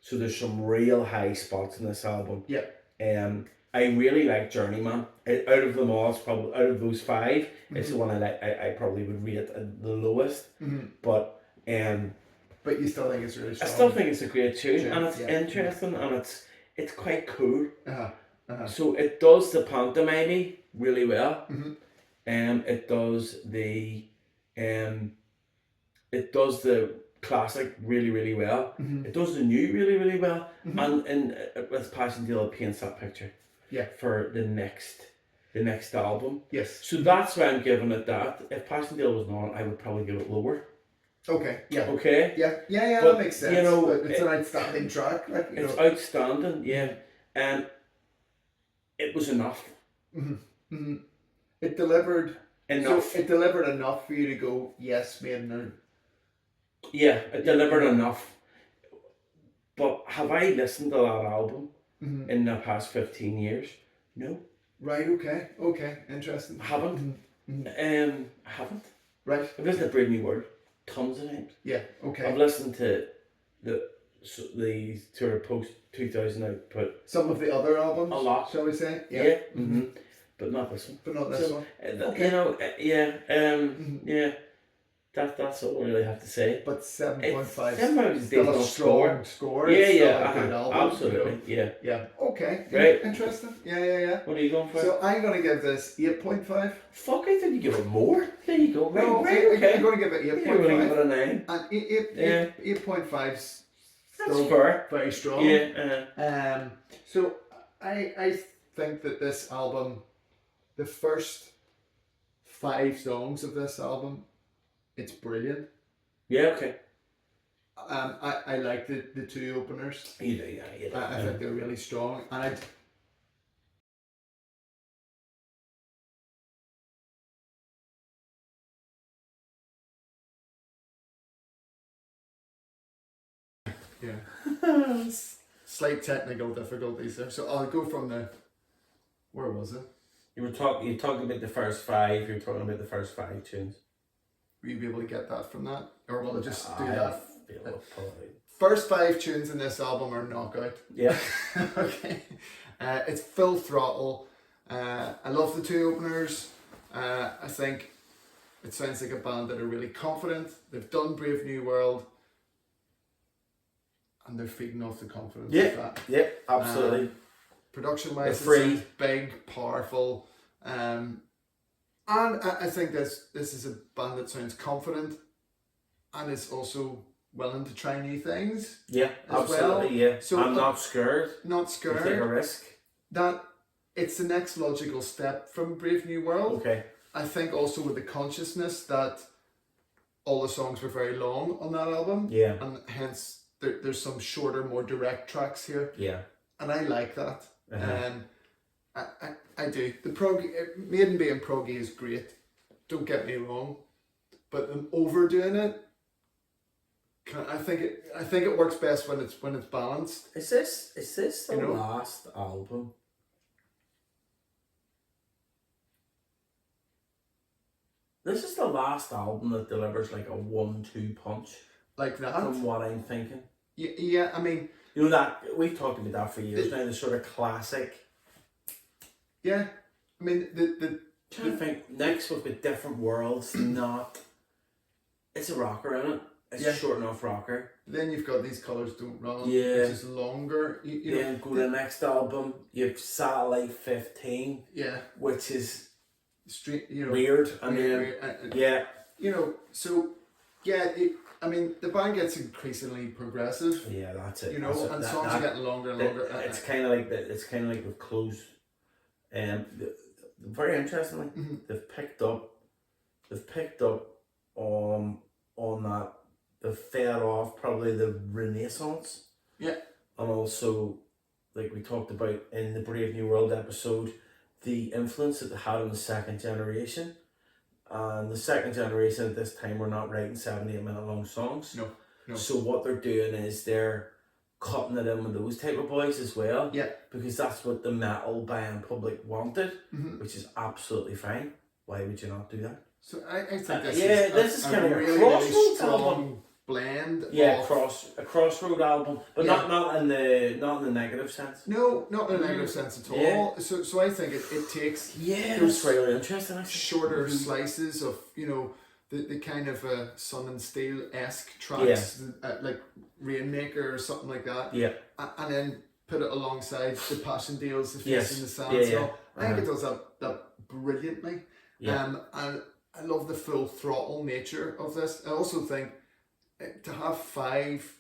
So there's some real high spots in this album. Yeah. I really like Journeyman. Out of them all, it's probably out of those five, mm-hmm. it's the one I probably would rate the lowest. Mm-hmm. But you still think it's really strong. I still think it's a great tune, and it's interesting, and it's quite cool. So it does the pantomime really well. Mm-hmm. It does the classic really, really well. Mm-hmm. It does the new really, really well. Mm-hmm. And with Passendale, it paints that picture. Yeah. For the next album. Yes. So that's why I'm giving it that. If Passendale was not, I would probably give it lower. Okay. Yeah. Okay. Yeah. But, that makes sense. But it's an outstanding track. It's outstanding. Yeah. And it was enough. Mm-hmm. Mm-hmm. It delivered enough. So it delivered enough for you to go, yes, Maiden. Yeah, it delivered enough. But have I listened to that album in the past 15 years? No. Right. Okay. Interesting. Haven't. Mm-hmm. Haven't. Right. I've listened to Brave New World tons of times. Yeah. Okay. I've listened to the sort of post 2000 output. Some of the other albums. A lot, shall we say? Yeah. Mm-hmm. But not this one. But not this one. Okay. Yeah. That's all I really have to say. But 7.5 is still a strong score. Yeah, good album, absolutely. Yeah. Okay. Right. Interesting. Yeah. What are you going for? So I'm going to give this 8.5. Fuck, I think you give it more. There you go. Right. Okay. I'm going to give it 8.5. You're going to give it a 9. And 8.5's still fair. Very strong. Yeah. So I think that this album, the first 5 songs of this album, it's brilliant. Yeah, okay. I like the 2 openers. You do, yeah. I think they're really strong, and slight technical difficulties there. So I'll go from where was it? You talking about the first 5. You're talking about the first 5 tunes. Will you be able to get that from that, or will I just do that? Probably First 5 tunes in this album are knockout. Yeah. Okay. It's full throttle. I love the 2 openers. I think it sounds like a band that are really confident. They've done Brave New World. And they're feeding off the confidence of that. Yeah, absolutely. Production-wise, it's big, powerful. And I think this is a band that sounds confident and is also willing to try new things. Yeah, absolutely. Well. Yeah. So I'm not scared. Not scared. Take a risk. That it's the next logical step from Brave New World. Okay. I think also with the consciousness that all the songs were very long on that album. Yeah. And hence there's some shorter, more direct tracks here. Yeah. And I like that. I do. The Maiden being proggy is great. Don't get me wrong, but them overdoing it, I think it works best when it's balanced. Is this the last album? This is the last album that delivers like a 1-2 punch. Like that? From what I'm thinking. Yeah, I mean... You know that, we've talked about that for years now, the sort of classic. Yeah, I mean, I think next we've got Different Worlds, it's a rocker, isn't it? It's a short enough rocker. Then you've got These Colours Don't Run, which is longer. Then go to the next album, you've Satellite 15, which is weird, and then so I mean, the band gets increasingly progressive. Yeah, that's it. And songs are getting longer and longer. It's kind of like that. It's kind of like with clothes. Very interestingly, they've picked up on that. They've fed off probably the Renaissance. Yeah. And also, like we talked about in the Brave New World episode, the influence that they had on the second generation. And the second generation at this time were not writing 7-8 minute long songs. No. So what they're doing is they're cutting it in with those type of boys as well. Yeah. Because that's what the metal buying public wanted, which is absolutely fine. Why would you not do that? So I think this is kind of really, a crossroads really strong album. Blend. Yeah, a crossroad album, but not in the negative sense. No, not in a negative sense at all. So I think it takes those really interesting. Shorter slices of the kind of Sun and Steel-esque tracks, like Rainmaker or something like that. Yeah, and then put it alongside the Passion Deals, the Face in the Sand. So I think it does that brilliantly. Yeah. And I love the full throttle nature of this. I also think to have 5,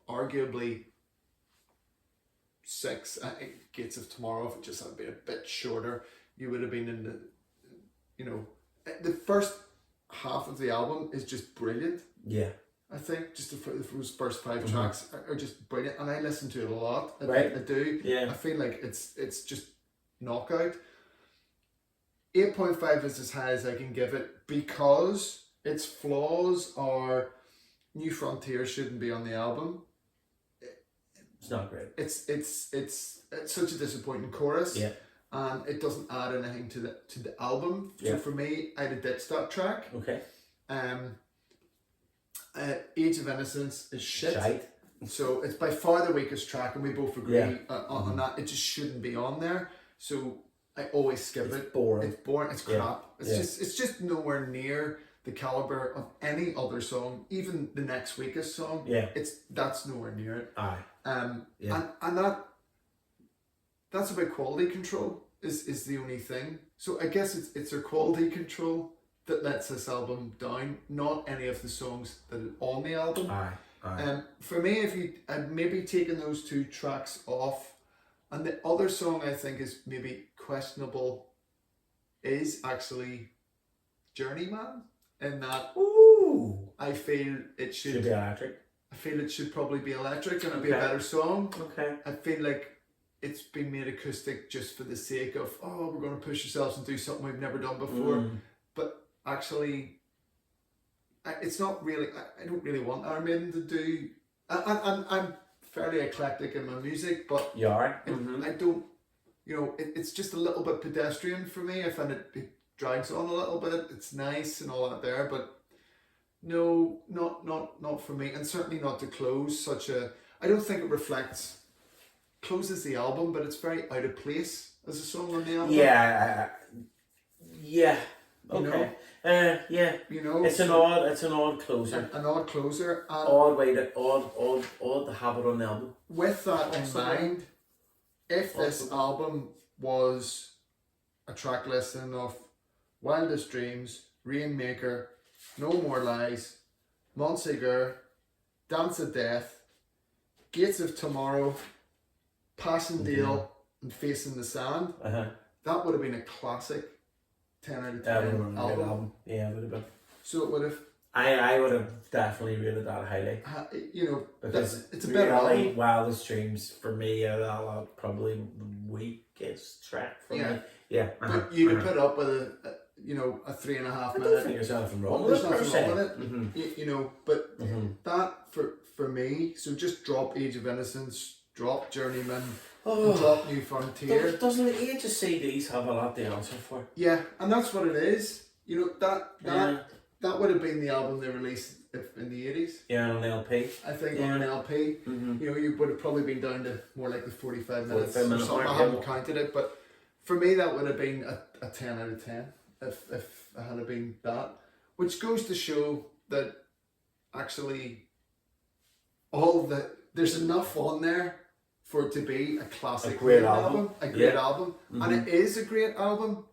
arguably 6, Gates of Tomorrow, if it just had been a bit shorter, you would have been in the first half of the album is just brilliant. Yeah. I think just those first 5 tracks are just brilliant, and I listen to it a lot. I do. Yeah. I feel like it's just knockout. 8.5 is as high as I can give it because its flaws are New Frontier shouldn't be on the album. It's not great. It's such a disappointing chorus. Yeah. And it doesn't add anything to the album. So for me, I'd have ditched that track. Okay. Age of Innocence is shit. So it's by far the weakest track, and we both agree on that. It just shouldn't be on there. So I always skip it. It's boring. It's boring. It's crap. It's just nowhere near the caliber of any other song, even the next weakest song. Yeah. That's nowhere near it. Aye. And that's about quality control is the only thing. So I guess it's their quality control that lets this album down, not any of the songs that are on the album. Aye. For me, if you had maybe taken those 2 tracks off, and the other song I think is maybe questionable is actually Journeyman, in that I feel it should be electric. I feel it should probably be electric, and it'd be a better song. Okay. I feel like it's been made acoustic just for the sake of, we're going to push ourselves and do something we've never done before. But actually, it's not really, I don't really want Iron Maiden to do, I'm fairly eclectic in my music, but you are? I don't, it's just a little bit pedestrian for me. I find it drags on a little bit. It's nice and all that there, but No, not for me, and certainly not to close such a. I don't think it closes the album, but it's very out of place as a song on the album. Yeah. Okay. Yeah. It's an odd closer. An odd closer. Odd to have it on the album. With that in mind, if this album was a track listing of Wildest Dreams, Rainmaker, No More Lies, Montsegur, Dance of Death, Gates of Tomorrow, Passendale, and Facing the Sand, that would have been a classic 10 out of 10 album. Yeah, it would have been. So it would have. I would have definitely rated that highly. Because it's a really better album. Wildest Dreams for me, probably the weakest track for me. Yeah. But you could put up with a 3.5 minute. Don't think there's nothing wrong with it. There's nothing wrong with it. But that for me, so just drop Age of Innocence, drop Journeyman, drop New Frontier. Doesn't the age of CDs have a lot to answer for? Yeah, and that's what it is. That would have been the album they released in the 80s. Yeah, on an LP. I think on an LP. You would have probably been down to more like the 45 minutes or something. I haven't counted it, but for me that would have been a 10 out of 10 if it had been that. Which goes to show that actually there's enough on there for it to be a classic, a great album. And it is a great album.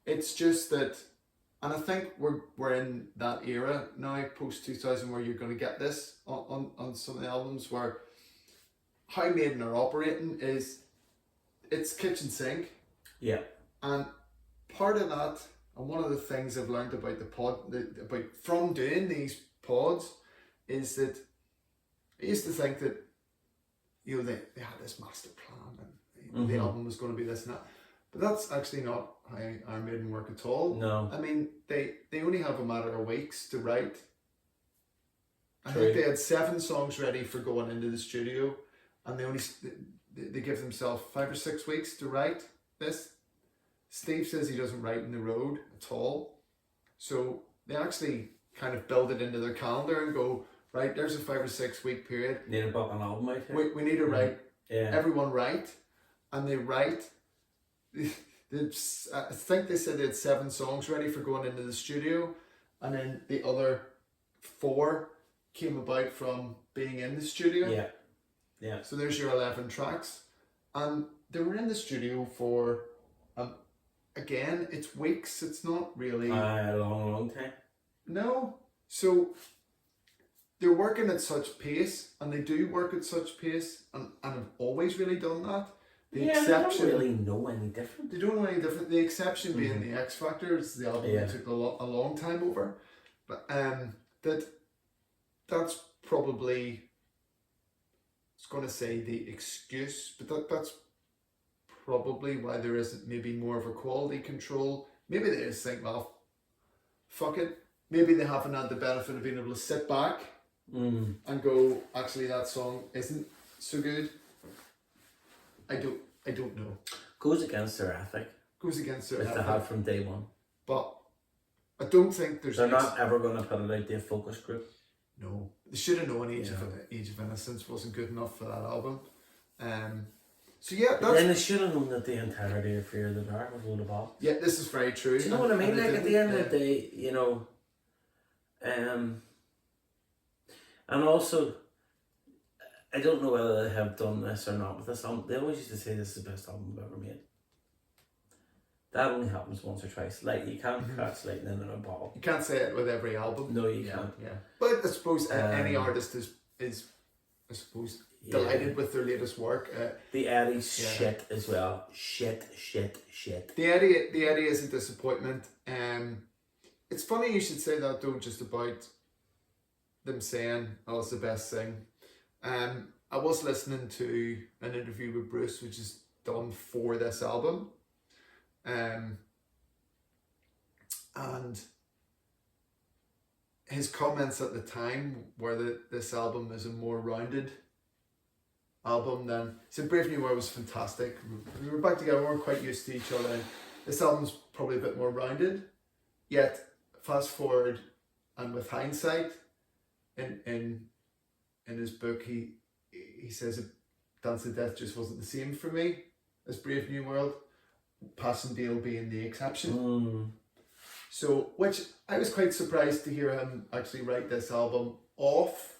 It's just that, and I think we're in that era now, post 2000, where you're going to get this on some of the albums, where how Maiden are operating is it's kitchen sink. Yeah. And part of that, and one of the things I've learned about from doing these pods, is that I used to think that they had this master plan and the album was going to be this and that, but that's actually not how Iron Maiden work at all. No. I mean, they only have a matter of weeks to write. I True. think they had 7 songs ready for going into the studio, and they give themselves 5 or 6 weeks to write this. Steve says he doesn't write in the road at all, so they actually kind of build it into their calendar and go, right, there's a 5 or 6 week period. Need to book an album out here. We need to write. Yeah. Everyone write, and they write. I think they said they had 7 songs ready for going into the studio, and then the other 4 came about from being in the studio. Yeah. Yeah. So there's your 11 tracks, and they were in the studio for, again, it's weeks. It's not really a long time. No, so they're working at such pace, and they do work at such pace, and have always really done that. They don't really know any different. They don't know any different. The exception being the X Factor, is the album they took a long time over. But that's probably, I was going to say the excuse, but that's probably why there isn't maybe more of a quality control. Maybe they just think, well, fuck it. Maybe they haven't had the benefit of being able to sit back and go, actually that song isn't so good. I don't know. Goes against their ethic. Which they had from day one. But I don't think they're not ever going to put it out to a focus group. No, they should have known Age of Innocence wasn't good enough for that album. So yeah, then they should have known that the entirety of Fear of the Dark was a load of bollocks. Yeah, this is very true. Do you know what I mean? Like at the end of the day, and also, I don't know whether they have done this or not with this album. They always used to say this is the best album I've ever made. That only happens once or twice. Like, you can't catch lightning in a bottle. You can't say it with every album. No, you can't. Yeah. But I suppose any artist is I suppose, delighted with their latest work. The Eddie's shit as well. Shit. The Eddie is a disappointment. It's funny you should say that though, just about them saying, oh, it's the best thing. I was listening to an interview with Bruce, which is done for this album. And his comments at the time were that this album is a more rounded album than... So Brave New World was fantastic. We were back together, we were quite used to each other. And this album's probably a bit more rounded. Yet, fast forward and with hindsight, in his book, he says that Dance of Death just wasn't the same for me as Brave New World, Passendale being the exception. So, which I was quite surprised to hear him actually write this album off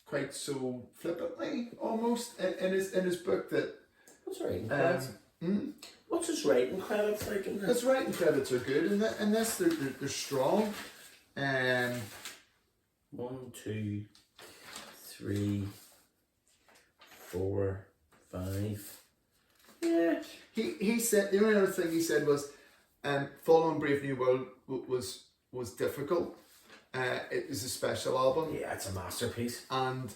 quite so flippantly, almost, in his book. That what's writing credits? What's his writing credits like in this? His writing credits are good in this. They're strong. 1, 2, 3, 4, 5. Yeah. He said the only other thing he said was, following Brave New World was difficult. It was a special album. Yeah, it's a masterpiece. And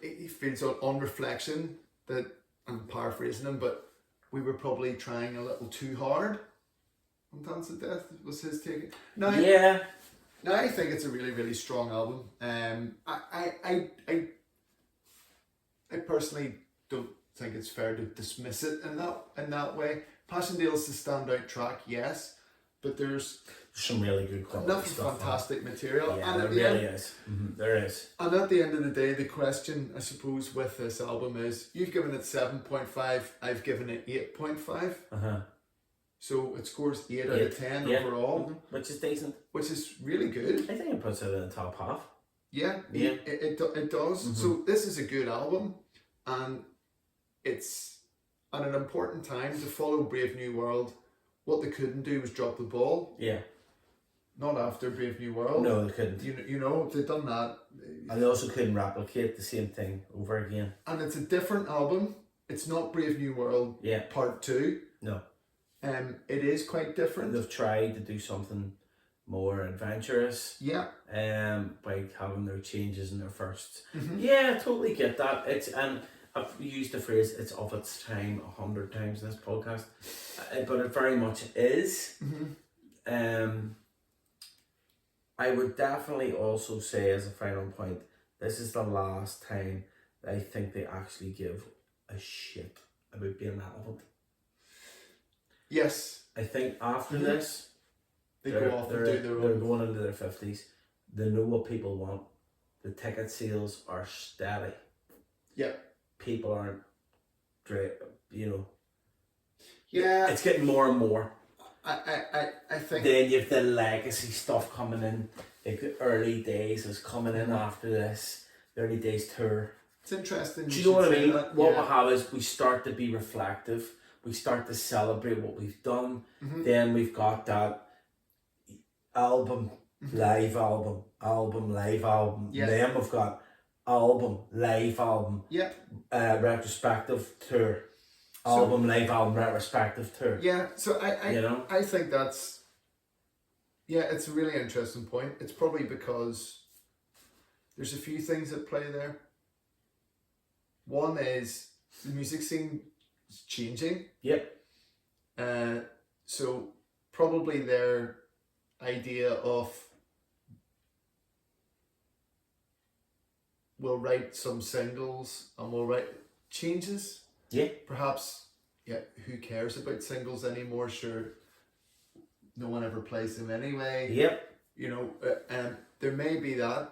he feels on reflection that, I'm paraphrasing him, but we were probably trying a little too hard on Dance of Death, was his take. Now, I think it's a really, really strong album. I personally don't think it's fair to dismiss it in that way. Passendale's the standout track, yes, but there's some really good quality enough stuff. Fantastic material. Yeah, there really is. There is. And at the end of the day, the question, I suppose, with this album is, you've given it 7.5, I've given it 8.5. So it scores 8 out of 10 overall. Which is decent. Which is really good. I think it puts it in the top half. Yeah. It does. So this is a good album, and it's at an important time to follow Brave New World. What they couldn't do was drop the ball. Yeah. Not after Brave New World. No, they couldn't. You know, if they'd done that. And they also couldn't replicate the same thing over again. And it's a different album. It's not Brave New World Part 2. No. It is quite different. They've tried to do something more adventurous. Yeah. By having their changes in their firsts. Yeah, I totally get that. And I've used the phrase, it's of its time 100 times in this podcast. But it very much is. I would definitely also say, as a final point, this is the last time that I think they actually give a shit about being relevant. Yes. I think after this, they go off and do their own. They're going into their 50s. They know what people want. The ticket sales are steady. Yeah. People aren't, Yeah. It's getting more and more. I think. Then you have the legacy stuff coming in. Like the early days is coming in after this. The early days tour. It's interesting. Do you know what I mean? What we have is we start to be reflective. We start to celebrate what we've done. Then we've got that album, live album, live album. Yeah. Then we've got album, live album, retrospective tour. Album, live album, retrospective tour. Yeah, so I think that's, it's a really interesting point. It's probably because there's a few things at play there. One is the music scene is changing. Yep. So probably their idea of, we'll write some singles and we'll write changes. Yeah. Perhaps, who cares about singles anymore? Sure, no one ever plays them anyway. Yep. You know, there may be that.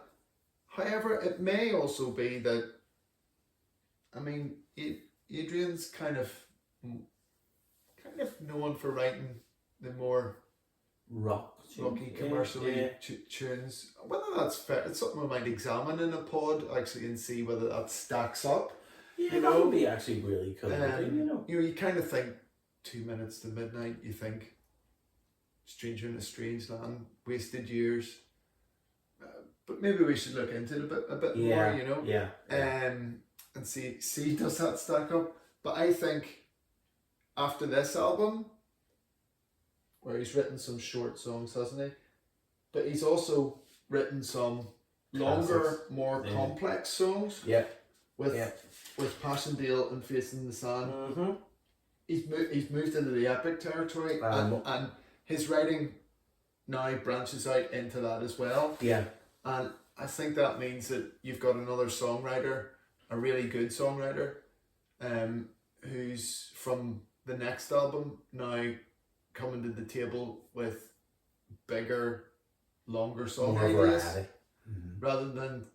However, it may also be that, I mean, Adrian's kind of known for writing the more rocky commercial tunes. Whether that's fair, it's something we might examine in a pod actually and see whether that stacks up. Yeah, that would be actually really cool. You kind of think 2 Minutes to Midnight. You think Stranger in a Strange Land, Wasted Years. But maybe we should look into it a bit more. You know. Yeah. And see does that stack up? But I think after this album, where he's written some short songs, hasn't he? But he's also written some longer, more complex songs. Yeah. With Passendale and Facing the Sun. He's moved into the epic territory, and his writing now branches out into that as well. Yeah. And I think that means that you've got another songwriter, a really good songwriter, who's from the next album now coming to the table with bigger longer song More ideas variety. rather than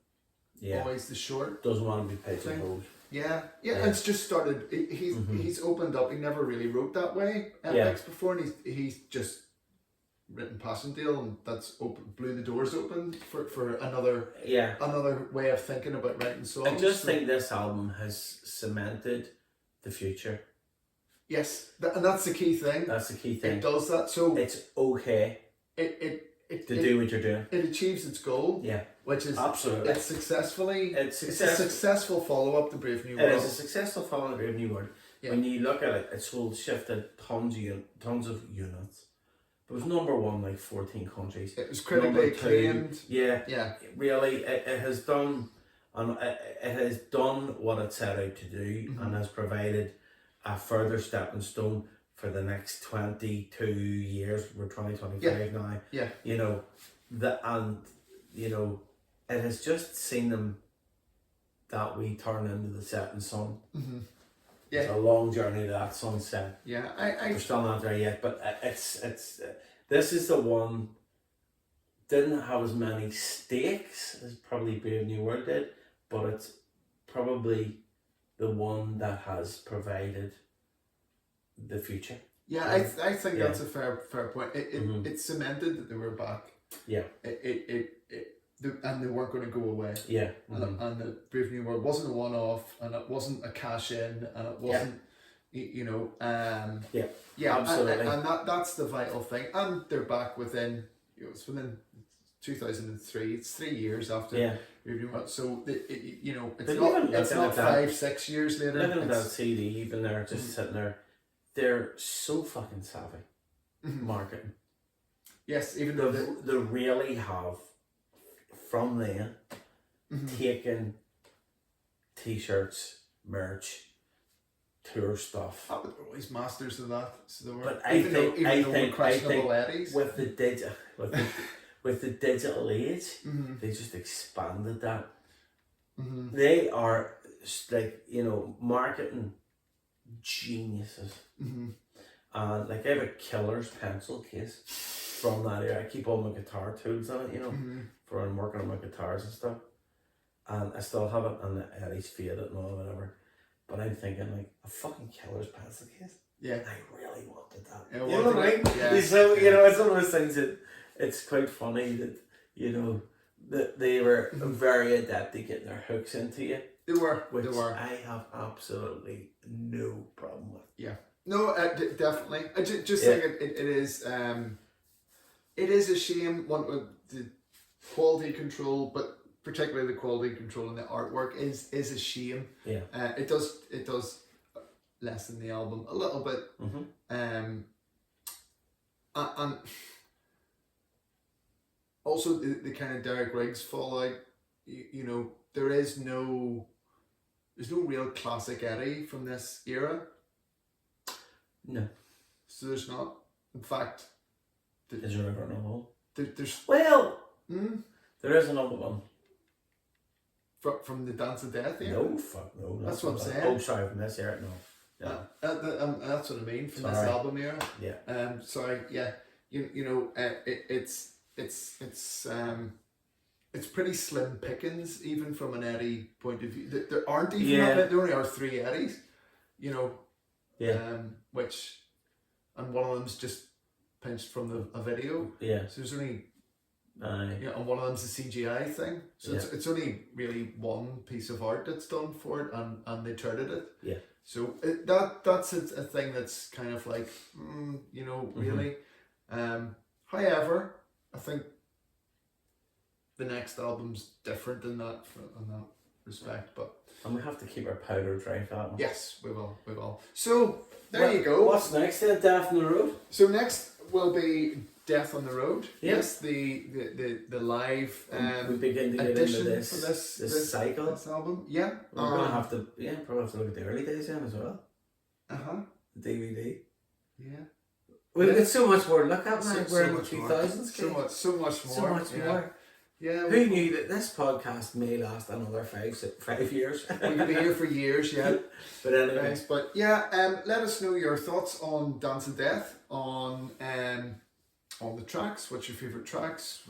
always the short. Doesn't want to be pigeonholed. Yeah, and it's just started. He's opened up. He never really wrote that way epics before, and he's just written Passendale, and that's blew the doors open for another way of thinking about writing songs. I just think this album has cemented the future. Yes, and that's the key thing. That's the key thing. It does that, so it's okay. To do what you're doing. It achieves its goal. Yeah. Which is absolutely. It's a successful follow up to Brave New World. It is a successful follow up to Brave New World. Yeah. When you look at it, it's sold shifted tons of units. It was number one like 14 countries. It was critically acclaimed. Yeah. Really, it has done what it set out to do, and has provided a further stepping stone for the next 22 years. We're 2025 now. Yeah. It has just seen them that we turn into the setting sun. Mm-hmm. Yeah. It's a long journey to that sunset. Yeah, we're still not there yet, but it's this is the one. Didn't have as many stakes as probably Brave New World did, but it's probably the one that has provided the future. Yeah, I think that's a fair point. It cemented that they were back. Yeah. And they weren't going to go away. Yeah. And the Brave New World wasn't a one-off, and it wasn't a cash-in, and it wasn't, absolutely. And that's the vital thing. And they're back within, it's within 2003. It's 3 years after Brave New World. So it's not 5-6 years later. Looking at that CD, even they're just sitting there, they're so fucking savvy marketing. Yes, even though they really have. From there, taking t-shirts, merch, tour stuff. But they're always masters of that. So they were. But I think Eddies. with the digital age, they just expanded that. They are like marketing geniuses. And like I have a killer's pencil case from that era. I keep all my guitar tools in it, for when I'm working on my guitars and stuff. And I still have it, and the Eddie's faded and all whatever. But I'm thinking like a fucking killer's pencil case. Yeah. I really wanted that. You know what I mean? Yeah. So it's one of those things that it's quite funny that that they were very adept at getting their hooks into you. They were. I have absolutely no problem with. Yeah. No, definitely. I just think it is. It is a shame with the quality control, but particularly the quality control in the artwork is a shame. Yeah. It does lessen the album a little bit. And also the kind of Derek Riggs fallout. There's no real classic Eddie from this era. No. So there's not. In fact. Is there ever another one? There's there is another one. From the Dance of Death era? No, fuck no. That's what I'm saying. Oh, sorry, from this era, no. Yeah. That's what I mean, from this album era. Yeah. Sorry, yeah. It's pretty slim pickings, even from an Eddie point of view. There aren't even there only are 3 Eddies, and one of them's just pinched from a video. Yeah. So there's only and one of them's a CGI thing. So it's only really one piece of art that's done for it, and they turted it. Yeah. So that's a thing that's kind of like, really. However, I think the next album's different in that respect, and we have to keep our powder dry for that one. Yes, we will. So there you go. What's next then? Death on the Road? So next will be Death on the Road. Yeah. Yes, the live we begin to get into this cycle. This album. Yeah. We're gonna have to probably have to look at the early days then as well. The DVD. Yeah. We've got so much more to look at now. We're in the 2000s. So much more. Yeah. Who knew that this podcast may last another 5 years? We could be here for years, yeah. But anyway. But yeah, let us know your thoughts on Dance of Death, on on the tracks. What's your favorite tracks?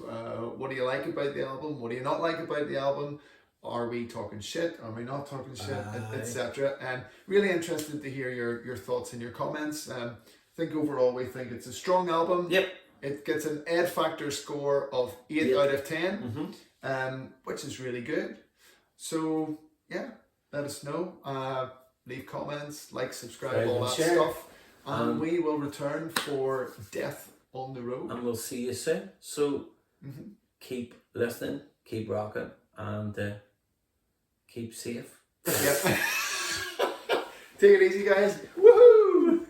What do you like about the album? What do you not like about the album? Are we talking shit? Are we not talking shit? Etc. And really interested to hear your thoughts and your comments. I think overall we think it's a strong album. Yep. It gets an Ed Factor score of 8 out of 10, which is really good. So yeah, let us know. Leave comments, like, subscribe, all that stuff. And we will return for Death on the Road. And we'll see you soon. So keep listening, keep rocking, and keep safe. Yep. Take it easy, guys. Woohoo!